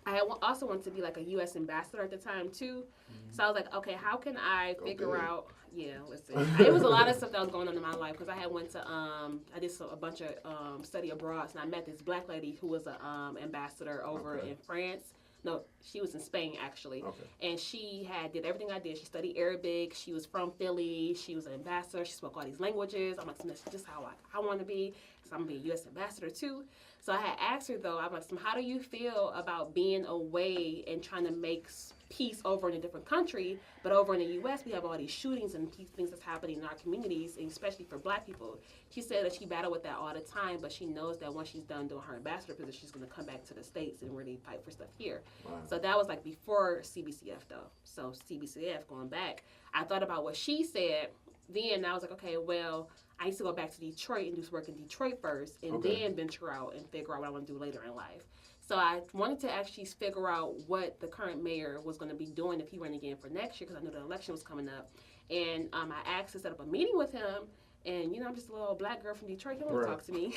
I also wanted to be a U.S. ambassador at the time too. So I was like, okay, how can I figure out? Yeah, listen, it was a lot of stuff that was going on in my life because I had went to I did a bunch of study abroad, and I met this black lady who was a ambassador over in France. No, she was in Spain actually, and she did everything I did. She studied Arabic. She was from Philly. She was an ambassador. She spoke all these languages. I'm like, so that's just how I want to be, because I'm gonna be a U.S. ambassador too. So I had asked her, though, I'm like, how do you feel about being away and trying to make peace over in a different country, but over in the U.S. we have all these shootings and things that's happening in our communities, and especially for Black people. She said that she battled with that all the time, but she knows that once she's done doing her ambassador position, she's going to come back to the States and really fight for stuff here. Wow. So that was like before CBCF, though. So CBCF, going back, I thought about what she said then. I was like, okay, well, I used to go back to Detroit and do some work in Detroit first, and then venture out and figure out what I want to do later in life. So I wanted to actually figure out what the current mayor was going to be doing if he ran again for next year, because I knew the election was coming up. And I asked to set up a meeting with him. And, I'm just a little Black girl from Detroit. He don't want to talk to me.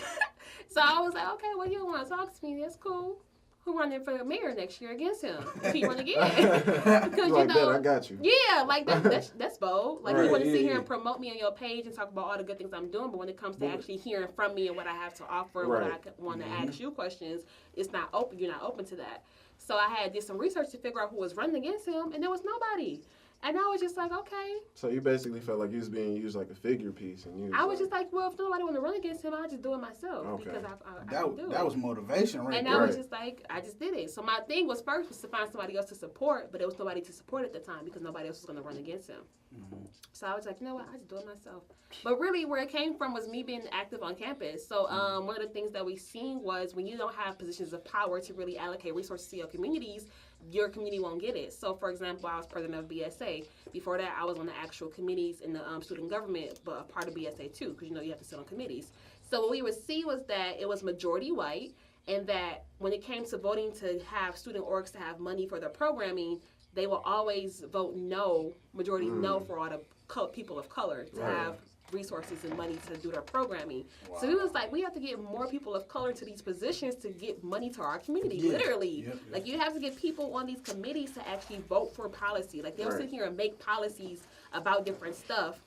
So I was like, okay, well, you don't want to talk to me. That's cool. Who running for the mayor next year against him if he run again? Because like that, I got you. Yeah, like that's bold. Like you want to sit here yeah. and promote me on your page and talk about all the good things I'm doing, but when it comes to actually hearing from me and what I have to offer, and what I want to ask you questions, it's not open. You're not open to that. So I did some research to figure out who was running against him, and there was nobody. And I was just like, okay. So you basically felt like you was being used like a figure piece, and I was just like, well, if nobody want to run against him, I'll just do it myself. Okay. Because I can do That it. was motivation, right? And I was just like, I just did it. So my thing was first was to find somebody else to support, but there was nobody to support at the time because nobody else was going to run against him. Mm-hmm. So I was like, you know what, I just do it myself. But really where it came from was me being active on campus. So one of the things that we seen was when you don't have positions of power to really allocate resources to your communities, your community won't get it. So, for example, I was president of BSA. Before that, I was on the actual committees in the student government, but a part of BSA too, because you have to sit on committees. So what we would see was that it was majority white, and that when it came to voting to have student orgs to have money for their programming, they will always vote no, majority no for all the people of color to have resources and money to do their programming. Wow. So it was like, we have to get more people of color into these positions to get money to our community, literally. Yep. Like, you have to get people on these committees to actually vote for policy. Like, they'll sit here and make policies about different stuff,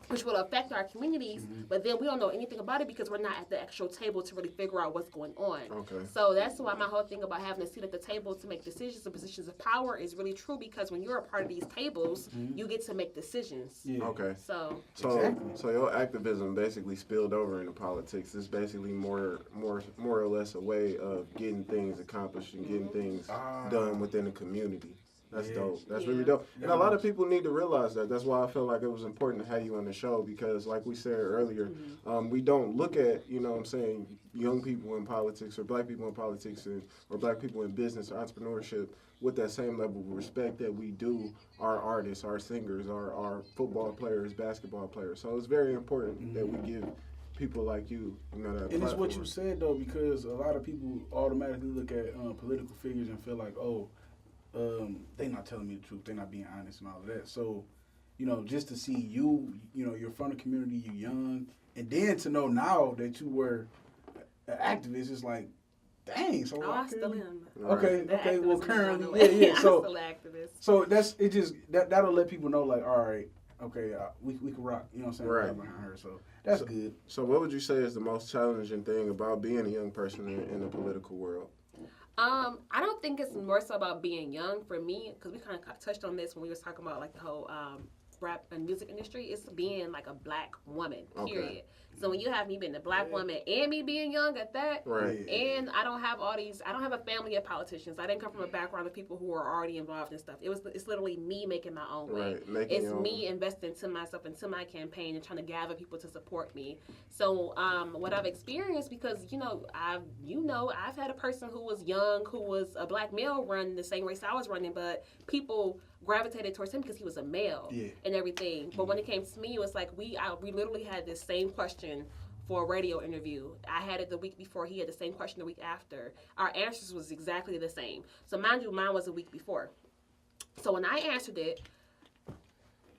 which will affect our communities, but then we don't know anything about it because we're not at the actual table to really figure out what's going on. Okay. So that's why my whole thing about having a seat at the table to make decisions and positions of power is really true, because when you're a part of these tables, you get to make decisions. Yeah. Okay. So your activism basically spilled over into politics. It's basically more or less a way of getting things accomplished and getting things done within the community. That's dope. That's really dope. And a lot of people need to realize that. That's why I felt like it was important to have you on the show, because like we said earlier, we don't look at, young people in politics or Black people in politics or Black people in business or entrepreneurship with that same level of respect that we do our artists, our singers, our football players, basketball players. So it's very important that we give people like you, that and platform. it's what you said, though, because a lot of people automatically look at political figures and feel like, they not telling me the truth, they not being honest and all of that. So, just to see you, you're from the community, you're young, and then to know now that you were an activist, it's like, dang. So I still am. Okay. Well, currently, yeah. So, I'm still an activist. So that's it. Just that'll let people know, like, all right, okay, we can rock. You know what I'm saying? Right behind her. So that's good. So, what would you say is the most challenging thing about being a young person in the political world? I don't think it's more so about being young for me, because we kind of touched on this when we was talking about like the whole rap and music industry. It's being like a Black woman, period. Okay. So when you have me being a Black woman and me being young at that, and I don't have a family of politicians. I didn't come from a background of people who are already involved in stuff. It's literally me making my own way. It's me investing to myself, into my campaign, and trying to gather people to support me. So what I've experienced, because I've had a person who was young, who was a Black male, run the same race I was running, but people gravitated towards him because he was a male and everything. But when it came to me, it was like we literally had this same question for a radio interview. I had it the week before. He had the same question the week after. Our answers was exactly the same. So mind you, mine was a week before. So when I answered it,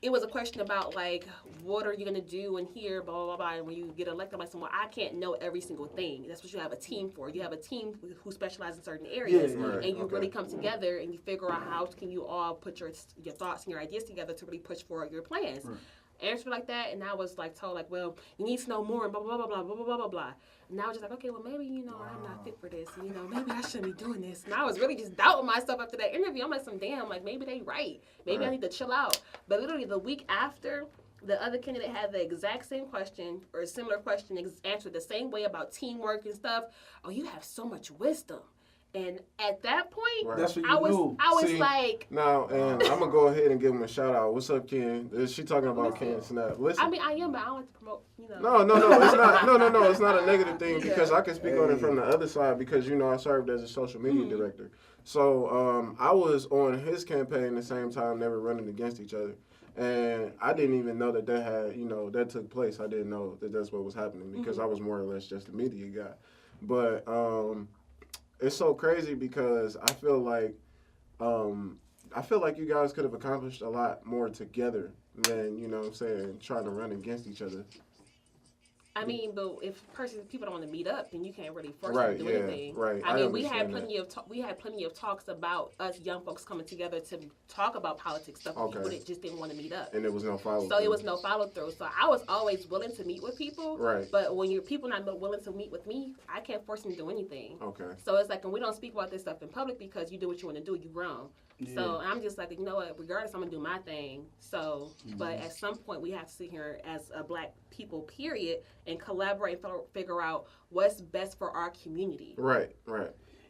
it was a question about, like, what are you going to do in here, blah, blah, blah, and when you get elected, I'm like, well, I can't know every single thing. That's what you have a team for. You have a team who specializes in certain areas, and you really come together and you figure out how can you all put your thoughts and your ideas together to really push forward your plans. Answered like that, and I was like told, like, well, you need to know more, and blah, blah, blah, blah, blah, blah, blah, blah. And I was just like, okay, well, maybe, I'm not fit for this, and, maybe I shouldn't be doing this. And I was really just doubting myself after that interview. I'm like, maybe they right. Maybe I need to chill out. But literally the week after, the other candidate had the exact same question or a similar question, answered the same way about teamwork and stuff. Oh, you have so much wisdom. And at that point, Right. That's what you I was knew. I was See, like, Now, and I'm gonna go ahead and give him a shout out. What's up, Ken? Is she talking about Ken Snap? Listen. I mean, I am, but I don't like to promote, you know. No, it's not. No, it's not a negative thing because I can speak on it from the other side because you know I served as a social media director. So I was on his campaign at the same time, never running against each other, and I didn't even know that had that took place. I didn't know that that's what was happening because I was more or less just a media guy. But it's so crazy because I feel like you guys could have accomplished a lot more together than trying to run against each other. I mean, but if people don't want to meet up, then you can't really force Right, them to do anything. right. I mean, we had understand plenty of talks about us young folks coming together to talk about politics stuff. Okay. People that just didn't want to meet up. And there was no follow. So it was no follow through. So I was always willing to meet with people. Right. But when your people not willing to meet with me, I can't force them to do anything. Okay. So it's like, and we don't speak about this stuff in public because you do what you want to do. You grown. Yeah. So I'm just like, you know what? Regardless, I'm gonna do my thing. So, but at some point, we have to sit here as a black people, period, and collaborate and figure out what's best for our community. Right.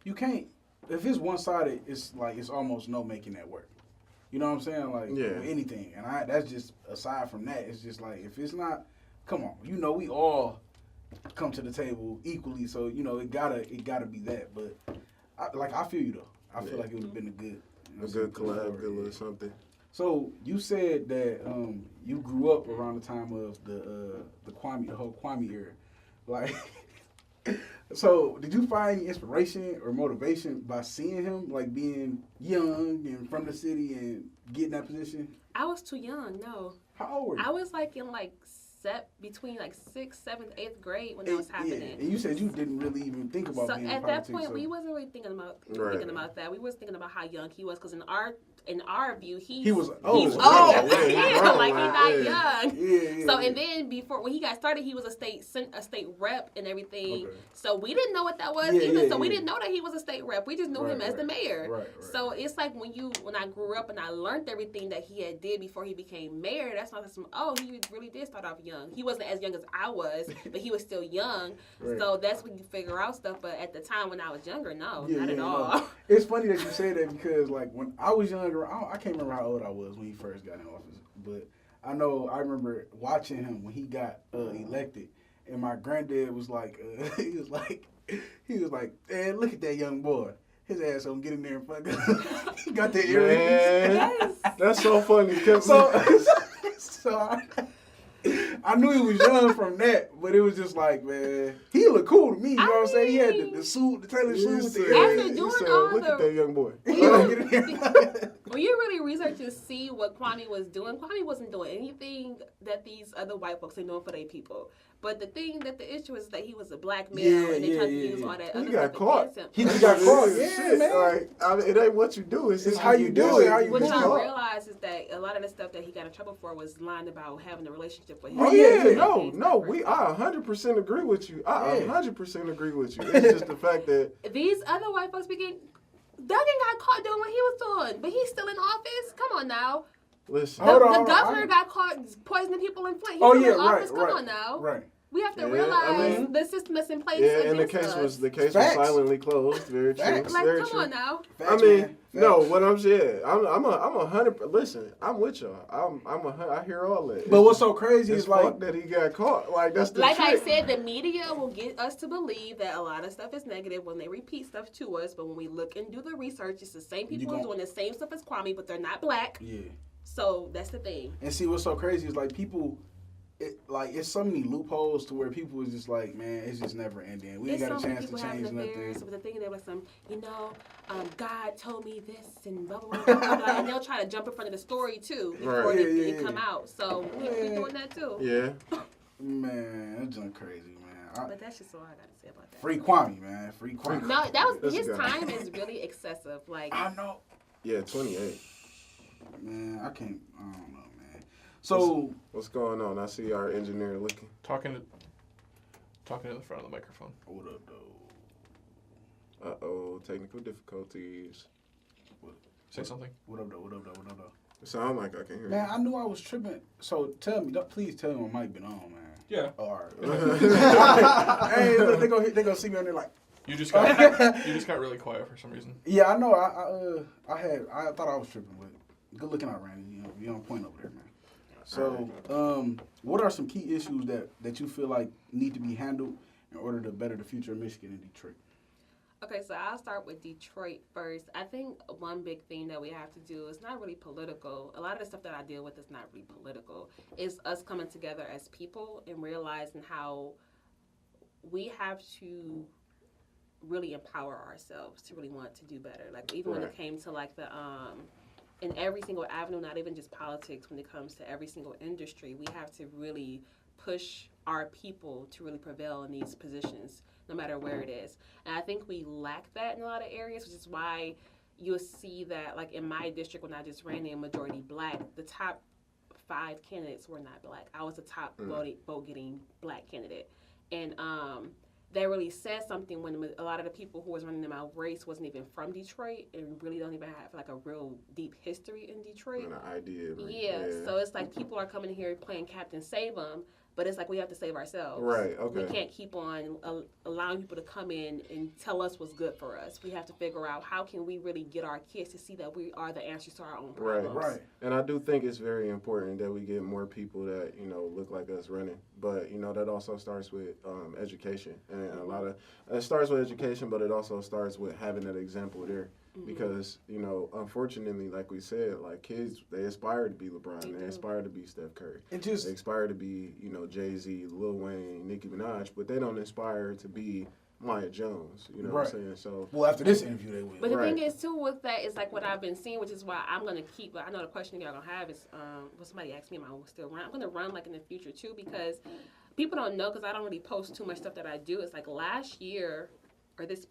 You can't. If it's one sided, it's like it's almost no making that work. You know what I'm saying? Like with anything, and that's just aside from that. It's just like if it's not, come on. We all come to the table equally, so it gotta be that. But I feel you though. I feel like it would have been a good. A good collab, good little something. So you said that you grew up around the time of the whole Kwame era. Like, so did you find any inspiration or motivation by seeing him, like being young and from the city and getting that position? I was too young. No. How old were you? I was like in between 6th, 7th, 8th grade when that was happening. Yeah. And you said you didn't really even think about being in at politics. that point, so. we wasn't really thinking about that. We was thinking about how young he was, because in our view, he was old. He's old. Yeah, like he's not young. Yeah. So and then when he got started, he was a state rep and everything. Okay. So we didn't know what that was either. So we didn't know that he was a state rep. We just knew him as the mayor. Right. So it's like when I grew up and I learned everything that he had did before he became mayor. That's not he really did start off young. He wasn't as young as I was, but he was still young. Right. So that's when you figure out stuff. But at the time when I was younger, not at all. No. It's funny that you say that because like when I was younger, I can't remember how old I was when he first got in office, but I remember watching him when he got elected, and my granddad was like, he was like, man, look at that young boy. His ass gonna get in there and fuck up. He got the earrings. Yes. That's so funny. So I knew he was young from that, but it was just like, man, he looked cool to me. You know what I'm saying? He had the suit, the tailored suit with the after doing all look at that young boy. When you really research and see what Kwame was doing, Kwame wasn't doing anything that these other white folks are doing for their people. But the issue is that he was a black male, and they tried to use all that other stuff. He got caught. He got caught. Yeah, man. Like, it ain't what you do. It's how you do it. What y'all realize is that a lot of the stuff that he got in trouble for was lying about having a relationship with him. Oh yeah, no. I 100% agree with you. I 100% agree with you. It's just the fact that these other white folks Duggan got caught doing what he was doing, but he's still in office. Come on now. Listen, the governor got caught poisoning people in Flint. He's still in office. Come on now. Right. We have to realize the system that's in place. Yeah, and the case was silently closed. Very true. Like, very come true. on now. I mean, no. What I'm saying, I'm 100. Listen, I'm with y'all. I hear all that. But what's so crazy is like that he got caught. Like that's the trick. I said, the media will get us to believe that a lot of stuff is negative when they repeat stuff to us. But when we look and do the research, it's the same people doing the same stuff as Kwame, but they're not black. Yeah. So that's the thing. And see, what's so crazy is like people. It's so many loopholes to where people is just like, man, it's just never ending. We ain't got a chance to change nothing. But the thing there was God told me this and blah blah blah, blah, blah, and they'll try to jump in front of the story too before they come out. So people be doing that too. Yeah. Man, that's just crazy, man. But that's just all I gotta say about that. Free Kwame, man. Free Kwame. No, that was his time is really excessive. Like I know. Yeah, 28. Man, I don't know. So what's going on? I see our engineer looking. Talking to the front of the microphone. What up, though? Uh-oh, technical difficulties. Say something. What up, though? Sound like I can hear Man, I knew I was tripping. So please tell me my mic been on, man. Yeah. Oh, all right. Hey, look, they gonna see me on there like. You just got really quiet for some reason. Yeah, I know. I thought I was tripping, but good looking out, Randy. You know, you're on point over there, man. So, what are some key issues that you feel like need to be handled in order to better the future of Michigan and Detroit? Okay, so I'll start with Detroit first. I think one big thing that we have to do is not really political. A lot of the stuff that I deal with is not really political. It's us coming together as people and realizing how we have to really empower ourselves to really want to do better. Like even when it came to like the in every single avenue, not even just politics, when it comes to every single industry, we have to really push our people to really prevail in these positions, no matter where it is. And I think we lack that in a lot of areas, which is why you'll see that, like in my district, when I just ran in majority black, the top 5 candidates were not black. I was the top vote-getting black candidate. And that really says something when a lot of the people who was running in my race wasn't even from Detroit and really don't even have like a real deep history in Detroit. An idea. Like, yeah, so it's like people are coming here playing Captain Save 'em, but it's like we have to save ourselves. Right, okay. We can't keep on allowing people to come in and tell us what's good for us. We have to figure out how can we really get our kids to see that we are the answers to our own problems. Right. And I do think it's very important that we get more people that, you know, look like us running. But, you know, that also starts with education. And it starts with education, but it also starts with having that example there. Because, you know, unfortunately, like we said, like kids, they aspire to be LeBron, they aspire to be Steph Curry. They aspire to be, you know, Jay-Z, Lil Wayne, Nicki Minaj, but they don't aspire to be Myya Jones. You know what I'm saying? So well, after this interview, they will. But the thing is, too, with that is like what I've been seeing, which is why I'm going to keep, but I know the question y'all going to have is, what somebody asked me, am I still run? I'm going to run like in the future, too, because people don't know, because I don't really post too much stuff that I do. It's like last year, or this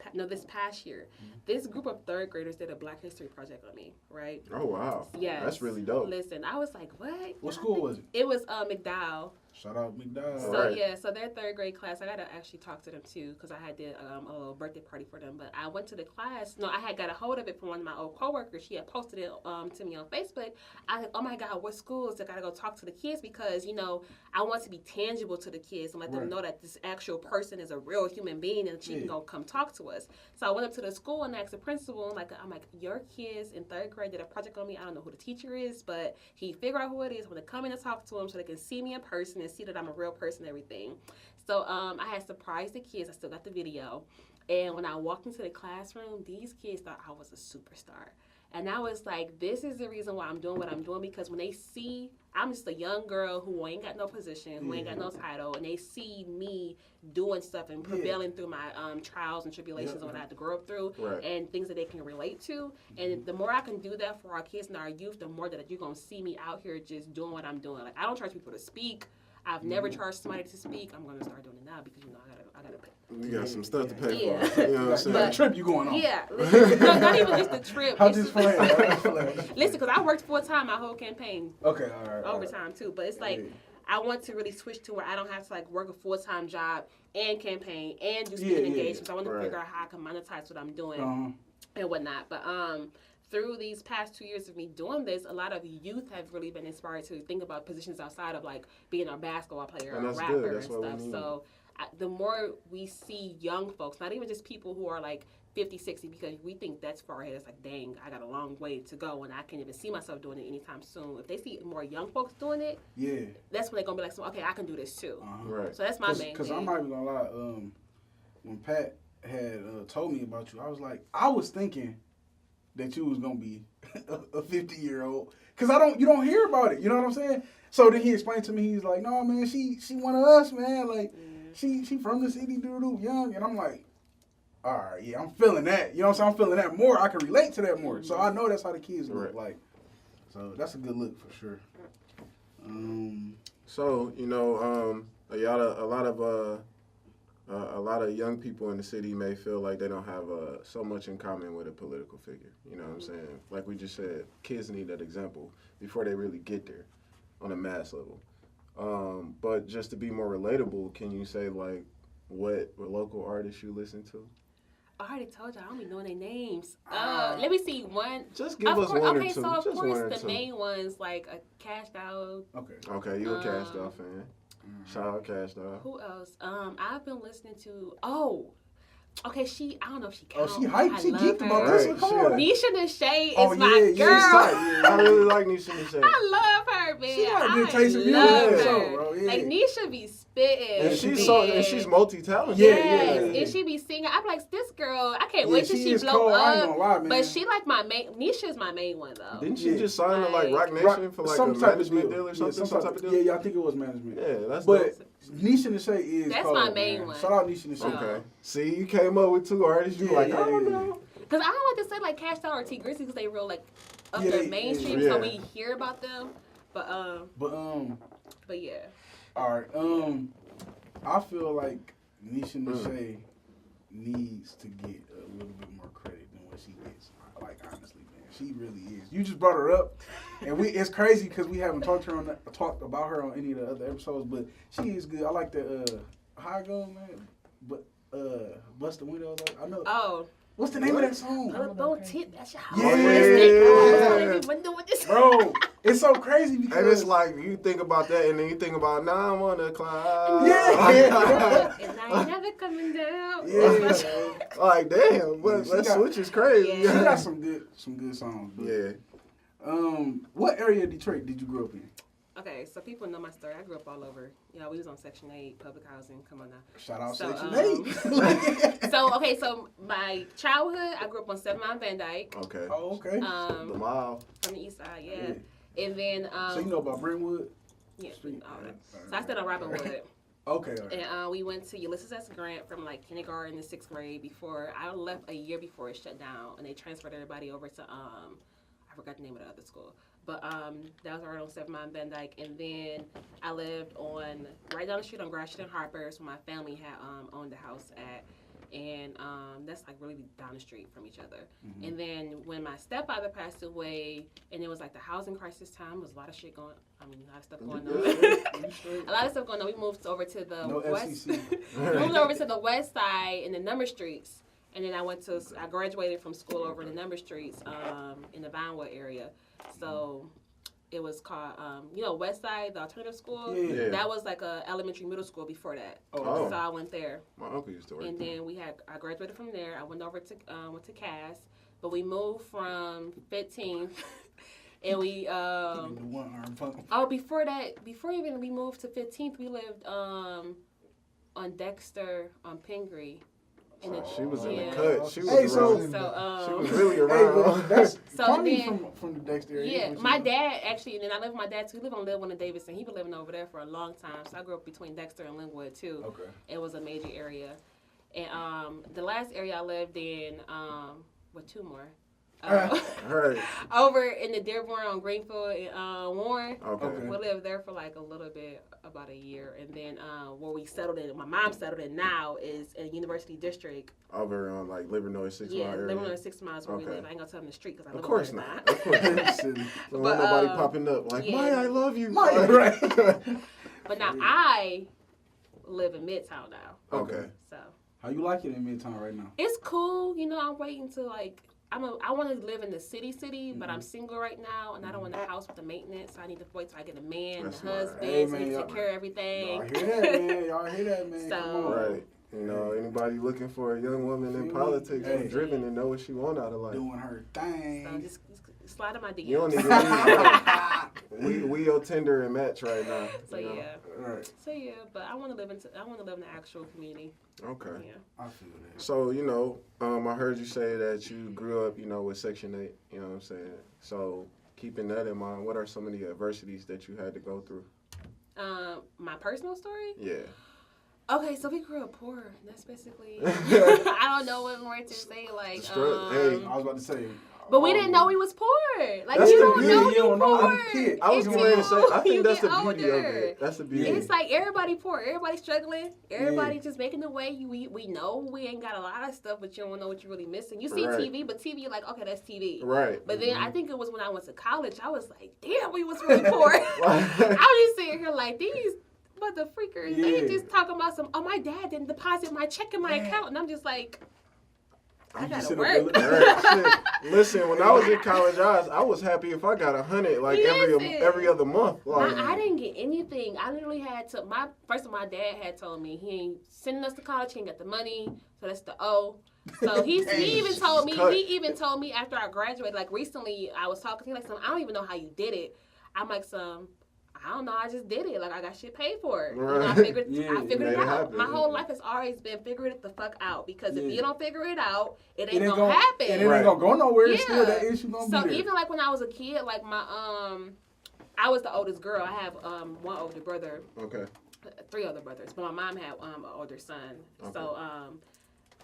past year, this group of 3rd graders did a Black History project on me, right? Oh, wow. Yes. That's really dope. Listen, I was like, what? What school was it? It was McDowell. Shout out McDowell. So, so their 3rd grade class, I got to actually talk to them, too, because I had did a little birthday party for them. But I went to the class. No, I had got a hold of it from one of my old coworkers. She had posted it to me on Facebook. I was like, oh, my God, what schools? I got to go talk to the kids because, you know, I want to be tangible to the kids and let them know that this actual person is a real human being and she can go come talk to us. So I went up to the school and asked the principal, and I'm like, your kids in 3rd grade did a project on me. I don't know who the teacher is, but he figured out who it is. I'm going to come in and talk to them so they can see me in person and see that I'm a real person and everything. So I had surprised the kids. I still got the video. And when I walked into the classroom, these kids thought I was a superstar. And I was like, this is the reason why I'm doing what I'm doing, because when they see I'm just a young girl who ain't got no position, who ain't got no title, and they see me doing stuff and prevailing through my trials and tribulations and what I had to grow up through and things that they can relate to. And the more I can do that for our kids and our youth, the more that you're going to see me out here just doing what I'm doing. Like, I don't charge people to speak. I've never charged somebody to speak. I'm going to start doing it now because, you know, I gotta pay. You got some stuff to pay for. You know what I'm saying? But, trip you going on. Yeah. Listen, no, not even just the trip. I'm just playing. Listen, because I worked full-time my whole campaign. Okay, all right. Overtime, too. But it's like, I want to really switch to where I don't have to, like, work a full-time job and campaign and do speaking engagements. I want to figure out how I can monetize what I'm doing and whatnot. But, through these past 2 years of me doing this, a lot of youth have really been inspired to think about positions outside of, like, being a basketball player or a rapper and stuff. So the more we see young folks, not even just people who are, like, 50, 60, because we think that's far ahead. It's like, dang, I got a long way to go, and I can't even see myself doing it anytime soon. If they see more young folks doing it, that's when they're going to be like, so, okay, I can do this, too. Right. So that's my main thing. Because I'm not even going to lie. When Pat had told me about you, I was like, I was thinking that you was gonna be a 50-year-old, cause you don't hear about it. You know what I'm saying? So then he explained to me, he's like, no man, she one of us, man. Like she from the city, young, and I'm like, all right, yeah, I'm feeling that. You know what I'm saying? I'm feeling that more. I can relate to that more. So I know that's how the kids look like. So that's a good look for sure. So you know, a lot of young people in the city may feel like they don't have so much in common with a political figure. You know what I'm saying? Like we just said, kids need that example before they really get there on a mass level. But just to be more relatable, can you say like what local artists you listen to? I already told you I don't be knowing their names. Let me see one. Just give us one or two. Okay, so of Just course one or the two. main ones like a Cashed Out. Okay, you a Cashed Out fan. Shout out Cashed Out. Who else? I've been listening to. Okay, I don't know if she Oh, counts. she hyped. She love geeked her. about this one. Come on. Nisha the Shay is Oh, my yeah, girl. she's tight. I really like Nisha Michelle. I love her, man. She got good taste in love music, her. bro. Yeah. Like Nisha be spitting. And she's multi-talented. Yes, Yeah. and she be singing. I'm like, this girl, I can't Yeah, wait till she she is blow cold, I ain't up. gonna lie, man. But she like my main. Nisha's my main one though. Didn't she just sign to like Rock Like- Nation for like some a type of management deal or something? Some type of deal? Yeah, I think it was management. Yeah, that's But dope. Nisha and Shay is That's cold, my main man. one. Shout out Nisha and Shay. Okay. See, you came up with two artists. You Yeah, like, yeah, I don't yeah. know. Cause I don't like to say like Cashed Out or T Grizzly because they real like up Yeah, there they- mainstream, yeah. so we hear about them. But yeah. All right. I feel like Nisha and Shay needs to get a little bit more credit than what she gets. Like honestly, man, she really is. You just brought her up, and it's crazy because we haven't talked about her on any of the other episodes, but she is good. I like the how I go, man. But bust the windows. I know. Oh, What's the name of that song? pull up on tip. That's your house. Yeah. Yeah. Bro, it's so crazy because And it's like you think about that, and then you think about now I'm on the climb. Yeah. And I ain't never coming down. Yeah. Like damn, but She that got- switch is crazy. Yeah. she got some good songs. But, Yeah. what area of Detroit did you grow up in? Okay, so people know my story. I grew up all over. You know, we was on Section 8, public housing. Come on now. Shout out So, Section 8. So my childhood, I grew up on 7 Mile Van Dyke. Okay. Oh, okay. The mile. From the east side, yeah. And then, so you know about Brentwood? yeah, Street? all that. So I stayed on Robinwood. Okay. All right. And we went to Ulysses S. Grant from like kindergarten to 6th grade before, I left a year before it shut down and they transferred everybody over to, I forgot the name of the other school. But that was right on 7 Mile Van Dyke. And then I lived right down the street on Gratiot and Harper's where my family had owned the house at. And that's like really down the street from each other. Mm-hmm. And then when my stepfather passed away, and it was like the housing crisis time, there was a lot of shit going. A lot of stuff going on. A lot of stuff going on. We moved over to the west. We moved over to the west side in the number streets, and then I graduated from school over in the number streets in the Vinewood area. So it was called, West Side, the alternative school. Yeah. That was like a elementary middle school before that. Oh. So I went there. My uncle used to work And there. then I graduated from there. I went over to Cass, but we moved from 15th, and we The one arm pump. before even we moved to 15th, we lived on Dexter on Pingree. She was in the Yeah. cut. She was Hey, around. so- She was really Hey, around. but that's So Kwame then- from the Dexter area. Yeah, What my you- dad actually, and then I live with my dad too. He lived on Linwood and Davidson. He been living over there for a long time. So I grew up between Dexter and Linwood too. Okay. It was a major area, and the last area I lived in, with two more. Right. Over in the Dearborn on Greenfield and Warren. Okay. We lived there for like a little bit, about a year, and then where we settled in, my mom settled in now is in University District. Over on like Livernois 6 Mile area. living on 6 miles where we Okay. live. I ain't gonna tell them the street because I live Of course on not. that. Of course not. Silly. Don't But, want nobody popping up like, yeah. Myya, I love you. Myya, right. But now I live in Midtown now, Okay. so How you like it in Midtown right now? it's cool. I'm waiting to like. I want to live in the city, but I'm single right now, and I don't want a house with the maintenance. So I need to wait till I get a man, That's a smart. husband, Hey, so he man, can y'all- take care of everything. Y'all hear that, man? Y'all hear that, man? So- Come on. Right. You know, anybody looking for a young woman in politics Hey. who's driven and know what she want out of life. Doing her So thing. just slide in my DMs. You don't even need we your Tinder and match right now. So you know? yeah. Right. So yeah, but I want to live in the actual community. Okay. Yeah. I feel that. So, I heard you say that you grew up, with Section 8, you know what I'm saying? So, keeping that in mind, what are some of the adversities that you had to go through? My personal story. Yeah. Okay, so we grew up poor. That's basically. I don't know what more to say. Like, Hey, I was about to say. but we didn't know we was poor. Like That's you the don't beauty. know You you don't know poor. as a kid. I was Until going to say, I you think that's the get beauty of older. it. That's the beauty. It's like everybody poor, everybody struggling, everybody just making the way. We know we ain't got a lot of stuff, but you don't know what you're really missing. You see Right. TV, but TV, you're like, okay, that's TV. Right. But then I think it was when I went to college, I was like, damn, we was really poor. I was just sitting here like, these mother freakers, they Yeah. just talking about my dad didn't deposit my check in my account. And I'm just like, I just gotta sit up work. there Right, shit. Listen, when I was in college, I was happy if I got 100 like every other month. Like, I didn't get anything. I literally had to. My dad had told me he ain't sending us to college. He ain't got the money, so that's the O. So he even told me. Cut. He even told me after I graduated. Like recently, I was talking to him like, "I don't even know how you did it." I'm like, I don't know. I just did it. Like I got shit paid for it. Right. I figured Yeah, it made it out. happen, My yeah. whole life has always been figure it the fuck out. Because if you don't figure it out, it ain't It gonna happen. And it Right. ain't gonna go nowhere. Yeah. Still, that issue gonna So be there. even like when I was a kid, like my I was the oldest girl. I have one older brother, okay. 3 older brothers, but my mom had an older son. Okay. So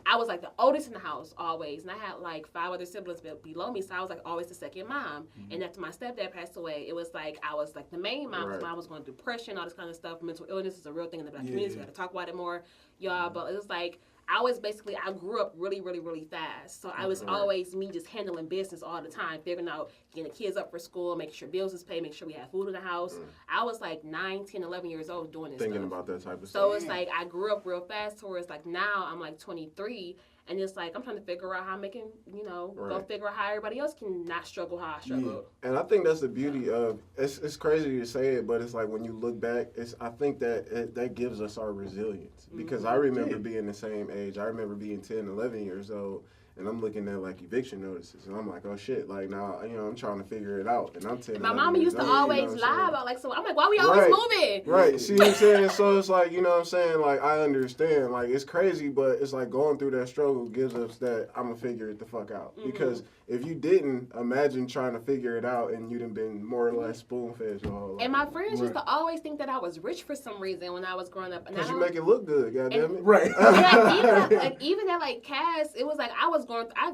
I was like the oldest in the house always, and I had like 5 other siblings below me. So I was like always the second mom. Mm-hmm. And after my stepdad passed away, it was like I was like the main mom. Because Right. mom was going through depression, all this kind of stuff. Mental illness is a real thing in the black Yeah, community. So yeah. we got to talk about it more, y'all. But it was like I grew up really, really, really fast. So I was Right. always me just handling business all the time, figuring out getting the kids up for school, making sure bills is paid, making sure we have food in the house. I was like 9, 10, 11 years old doing this Thinking stuff. about that type of So stuff. it's like I grew up real fast towards like now I'm like 23 and it's like I'm trying to figure out how I'm making, go Right. figure out how everybody else can not struggle how I struggle. And I think that's the beauty of it's crazy to say it, but it's like when you look back, I think that gives us our resilience. Because I remember being the same age. I remember being 10, 11 years old, and I'm looking at like eviction notices, and I'm like, oh shit, like now I'm trying to figure it out, and I'm 10. My 11 mama years used to old, you know always what I'm lie saying? about like so I'm like, why we always moving? Right, see what I'm saying? So it's like, you know what I'm saying? Like, I understand. Like, it's crazy, but it's like going through that struggle gives us that I'm going to figure it the fuck out. Mm-hmm. Because if you didn't, imagine trying to figure it out and you'd have been more or less spoon-fed your whole life. And my friends used to always think that I was rich for some reason when I was growing up. Because you make it look good, goddammit. Right. Yeah, even at like Cass, it was like I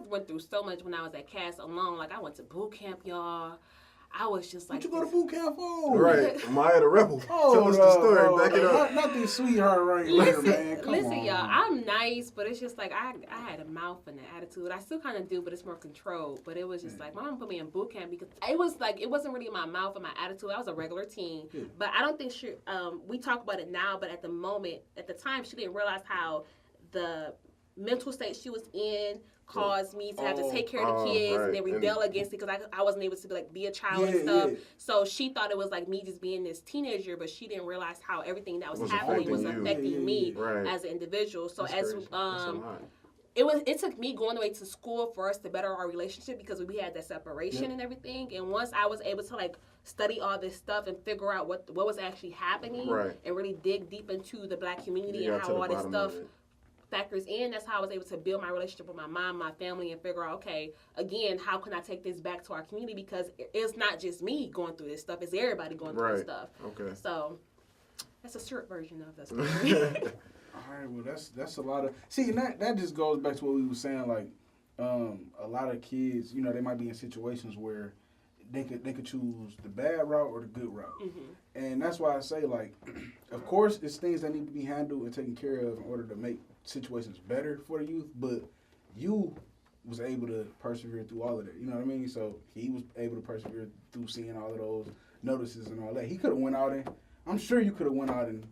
went through so much when I was at Cass alone. Like I went to boot camp, y'all. I was just like, What you go to boot camp for? Right. Myya the Rebel. Oh, Tell us the story. no, Back it up. Not these sweetheart right here, man. Come Listen, on. y'all. I'm nice, but it's just like I had a mouth and an attitude. I still kind of do, but it's more controlled. But it was just like my mom put me in boot camp because it was like it wasn't really my mouth and my attitude. I was a regular teen, but I don't think we talk about it now, but at the time, she didn't realize how the mental state she was in caused me to have to take care of the kids and then rebel against it because I wasn't able to be a child and stuff. Yeah. So she thought it was like me just being this teenager, but she didn't realize how everything that was happening was affecting me as an individual. So That's as crazy. it took me going away to school for us to better our relationship because we had that separation and everything. And once I was able to like study all this stuff and figure out what was actually happening and really dig deep into the black community and how all this stuff factors in, that's how I was able to build my relationship with my mom, my family, and figure out, okay, again, how can I take this back to our community? Because it's not just me going through this stuff, it's everybody going through this stuff. Okay. So that's a short version of the story. All right, well, that's a lot of... See, and that just goes back to what we were saying, like, a lot of kids, they might be in situations where they could choose the bad route or the good route. And that's why I say, like, of course, it's things that need to be handled and taken care of in order to make situations better for the youth, but you was able to persevere through all of that. You know what I mean? So he was able to persevere through seeing all of those notices and all that. He could have went out and... I'm sure you could have went out and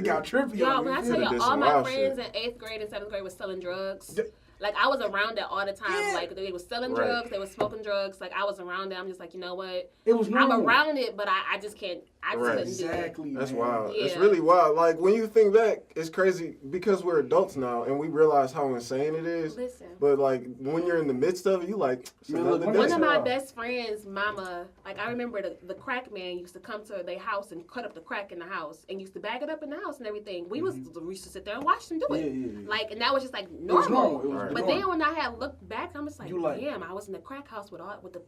got trippy. Y'all, when I tell you, all my friends in 8th grade and 7th grade was selling drugs. Like, I was around that all the time. Yeah. Like, they were selling drugs. They were smoking drugs. Like, I was around it. I'm just like, you know what? It was normal. I'm around it, but I just can't. I just couldn't do it. Exactly. That's man. wild. Yeah. It's really wild. Like, when you think back, it's crazy because we're adults now and we realize how insane it is. Listen. But, like, when you're in the midst of it, you like, it's another day. One of my best friends' mama, like, I remember the crack man used to come to their house and cut up the crack in the house and used to bag it up in the house and everything. We used to sit there and watch them do it. Yeah. Like, and that was just, like, normal. It was But then when I had looked back, I'm just like, damn, I was in the crack house with the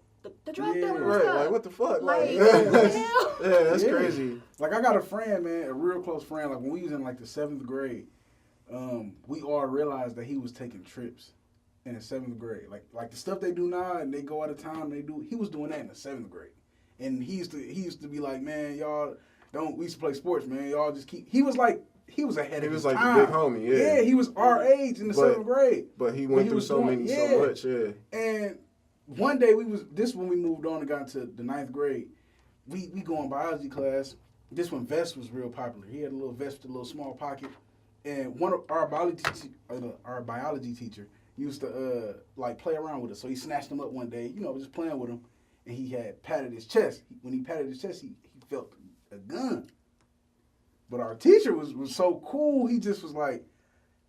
drug dealers and Right, stuff. like, what the fuck? Like, Like, what the hell? yeah, that's crazy. Like, I got a friend, man, a real close friend. Like, when we was in, like, the 7th grade, we all realized that he was taking trips in the 7th grade. Like the stuff they do now, and they go out of town, he was doing that in the 7th grade. And he used to be like, man, y'all we used to play sports, man. Y'all just keep... He was ahead of his time. He was like the big homie, yeah. Yeah, he was our age in the 7th grade. But he went through so much, yeah. And one day when we moved on and got into the 9th grade, we go in biology class. This one vest was real popular. He had a little vest with a little small pocket. And one of our biology teacher, used to like play around with us. So he snatched him up one day, just playing with him, and he had patted his chest. When he patted his chest, he felt a gun. But our teacher was so cool. He just was like,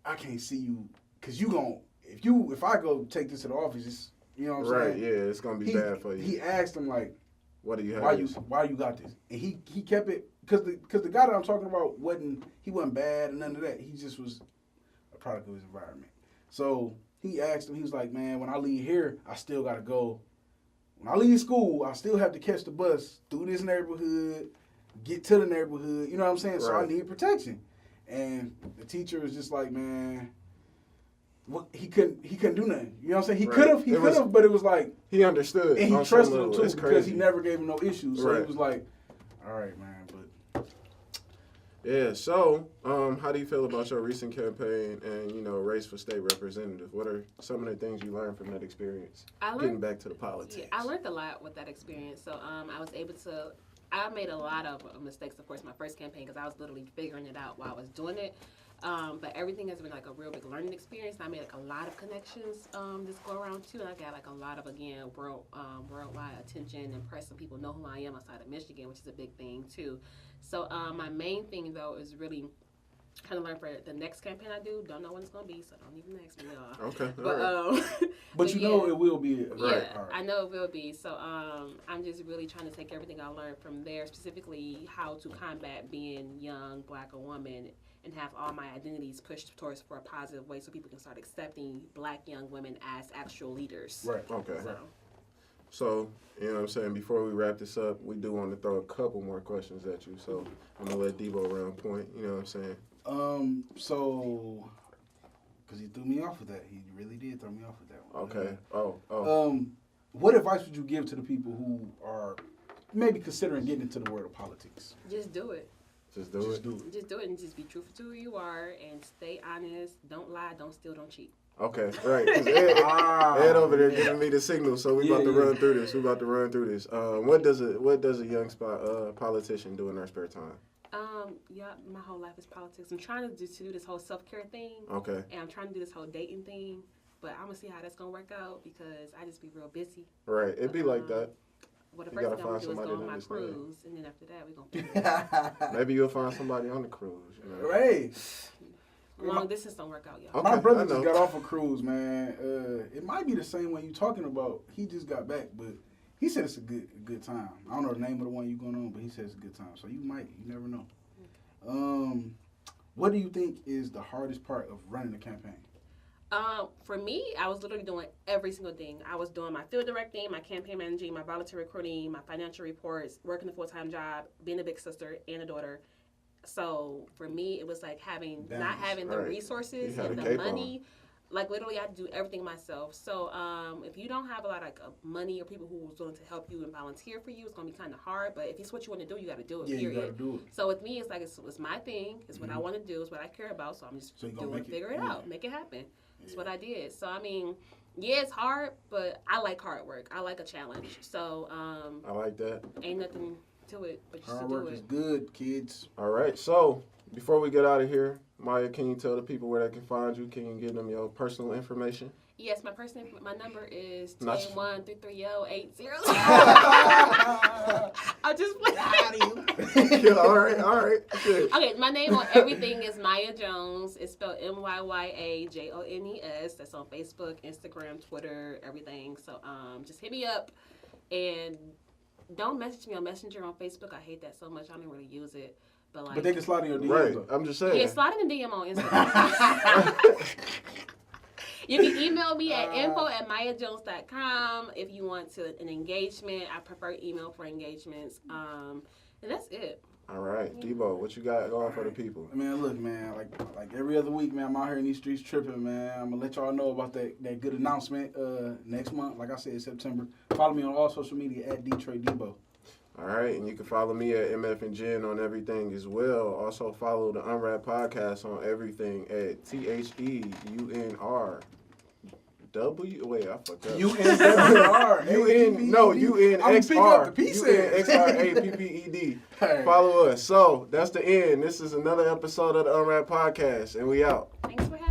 I can't see you, cause if I go take this to the office, it's, you know what I'm saying? Right, yeah, it's gonna be bad for you. He asked him like, what do you have? Why you got this? And he kept it, cause the guy that I'm talking about wasn't bad and none of that. He just was a product of his environment. So he asked him, he was like, man, when I leave here, I still gotta go. When I leave school, I still have to catch the bus through this neighborhood, get to the neighborhood. You know what I'm saying? So I need protection. And the teacher was just like, man, he couldn't do nothing. You know what I'm saying? He could have, but it was like he understood, and he trusted him too because he never gave him no issues. So he was like, all right, man. But yeah. So, how do you feel about your recent campaign and race for state representative? What are some of the things you learned from that experience? Getting back to the politics. Yeah, I learned a lot with that experience. So I was able to. I made a lot of mistakes, of course, my first campaign because I was literally figuring it out while I was doing it. But everything has been like a real big learning experience. And I made like a lot of connections this go around too. And I got like a lot of, again, worldwide attention and press, and people know who I am outside of Michigan, which is a big thing too. So my main thing though is really kind of learn for the next campaign I do. Don't know when it's gonna be, so don't even ask me, y'all. Okay. But but you know it will be. Right. Yeah, I know it will be. So I'm just really trying to take everything I learned from there, specifically how to combat being young, black, or woman, and have all my identities pushed towards for a positive way so people can start accepting black young women as actual leaders. Right. Okay. So, you know what I'm saying, before we wrap this up, we do want to throw a couple more questions at you. So I'm going to let Debo round point, you know what I'm saying? So, because he threw me off with that. He really did throw me off with that one. Okay. What advice would you give to the people who are maybe considering getting into the world of politics? Just do it. Just do it And just be truthful to who you are and stay honest. Don't lie, don't steal, don't cheat. Okay, right. Ed over there giving me the signal, so we about to run through this. What does a young politician do in their spare time? My whole life is politics. I'm trying to do this whole self-care thing. Okay. And I'm trying to do this whole dating thing, but I'm gonna see how that's gonna work out because I just be real busy. Right, it'd be like that. Well, the first thing I'm gonna do is go on my cruise, and then after that we gonna. Maybe you'll find somebody on the cruise. Hey. Long distance don't work out, y'all. Okay, my brother just got off a cruise, man. It might be the same one you talking about. He just got back, but he said it's a good time. I don't know the name of the one you going on, but he said it's a good time. So you never know. What do you think is the hardest part of running a campaign? For me, I was literally doing every single thing. I was doing my field directing, my campaign managing, my volunteer recruiting, my financial reports, working a full-time job, being a big sister and a daughter. So for me, it was like not having the resources and the money. Like literally, I had to do everything myself. So if you don't have a lot of money or people who was willing to help you and volunteer for you, it's gonna be kind of hard. But if it's what you want to do, you got to do it. Yeah, period. you got to do it. So with me, it's like it's my thing. It's what I want to do. It's what I care about. So I'm just figure it out, make it happen. That's what I did. So I mean, yeah, it's hard, but I like hard work. I like a challenge. So I like that. Ain't nothing to it, but just hard to do work it. is good, kids. All right, so before we get out of here, Myya, can you tell the people where they can find you? Can you give them your personal information? Yes, my number is 281-330-80. I'm just playing. All right. Good. Okay, my name on everything is Myya Jones. It's spelled MYYAJONES. That's on Facebook, Instagram, Twitter, everything. So just hit me up and don't message me on Messenger on Facebook. I hate that so much. I don't really use it. But they can slide in your DM. Right. Though. I'm just saying. Yeah, slide in the DM on Instagram. You can email me at info@myajones.com if you want an engagement. I prefer email for engagements. And that's it. All right, Debo, what you got going for the people? Man, look, man, like every other week, man, I'm out here in these streets tripping, man. I'm gonna let y'all know about that good announcement next month. Like I said, September. Follow me on all social media at Detroit Debo. All right, and you can follow me at MF and Jen on everything as well. Also follow the Unwrapped Podcast on everything at THEUNR. Wait, I fucked up. UNWR. UNXRAPPED. Follow us. So that's the end. This is another episode of the Unwrapped Podcast, and we out. Thanks for having me.